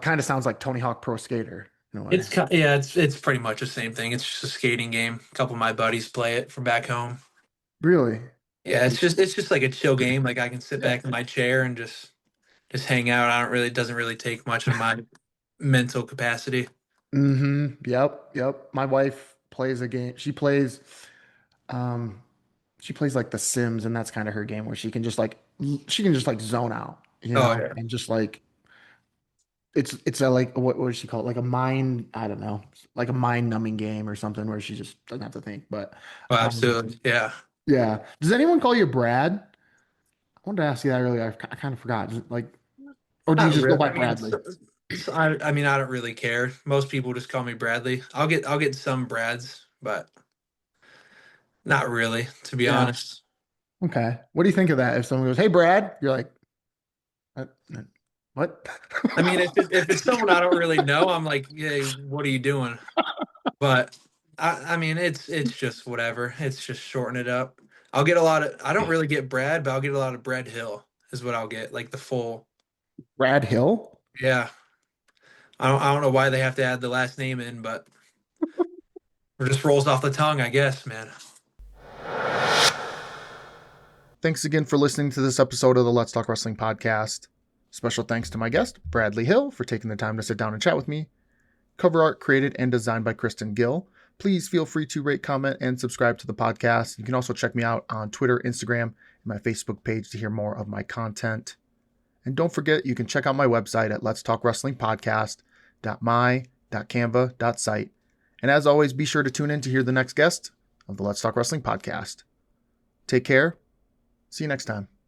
[SPEAKER 2] kind of sounds like Tony Hawk Pro Skater in a way.
[SPEAKER 1] Yeah, it's pretty much the same thing. It's just a skating game. A couple of my buddies play it from back home.
[SPEAKER 2] Really?
[SPEAKER 1] Yeah, it's just like a chill game. Like I can sit
[SPEAKER 2] Yeah.
[SPEAKER 1] back in my chair and just hang out. I don't really it doesn't really take much of my mental capacity.
[SPEAKER 2] Yep. Yep. My wife plays a game. Um she plays like The Sims, and that's kind of her game where she can just like zone out,
[SPEAKER 1] Oh yeah.
[SPEAKER 2] and just like it's a like what does she call it? Like a mind, I don't know, like a mind numbing game or something where she just doesn't have to think. But
[SPEAKER 1] Oh,
[SPEAKER 2] um
[SPEAKER 1] absolutely. Yeah.
[SPEAKER 2] yeah. Does anyone call you Brad? I wanted to ask you that earlier. I kind of forgot. Like, or do you
[SPEAKER 1] Not
[SPEAKER 2] just go
[SPEAKER 1] really.
[SPEAKER 2] by
[SPEAKER 1] I mean,
[SPEAKER 2] Bradley?
[SPEAKER 1] I mean, I don't really care. Most people just call me Bradley. I'll get some Brads, but not really, to be
[SPEAKER 2] Yeah.
[SPEAKER 1] honest.
[SPEAKER 2] Okay. What do you think of that? If someone goes, "Hey, Brad," you're like, "Uh, what?"
[SPEAKER 1] I mean, if it's someone I don't really know, I'm like, hey, what are you doing? But I mean, it's just whatever. It's just shorten it up. I'll get a lot of. I don't really get Brad, but I'll get a lot of Bread Hill is what I'll get, like the full.
[SPEAKER 2] Brad Hill?
[SPEAKER 1] Yeah, I don't know why they have to add the last name in, but it just rolls off the tongue, I guess, man.
[SPEAKER 2] Thanks again for listening to this episode of the Let's Talk Wrestling podcast. Special thanks to my guest, Bradley Hill, for taking the time to sit down and chat with me. Cover art created and designed by Kristen Gill. Please feel free to rate, comment, and subscribe to the podcast. You can also check me out on Twitter, Instagram, and my Facebook page to hear more of my content. And don't forget, you can check out my website at letstalkwrestlingpodcast.my.canva.site. And as always, be sure to tune in to hear the next guest of the Let's Talk Wrestling podcast. Take care. See you next time.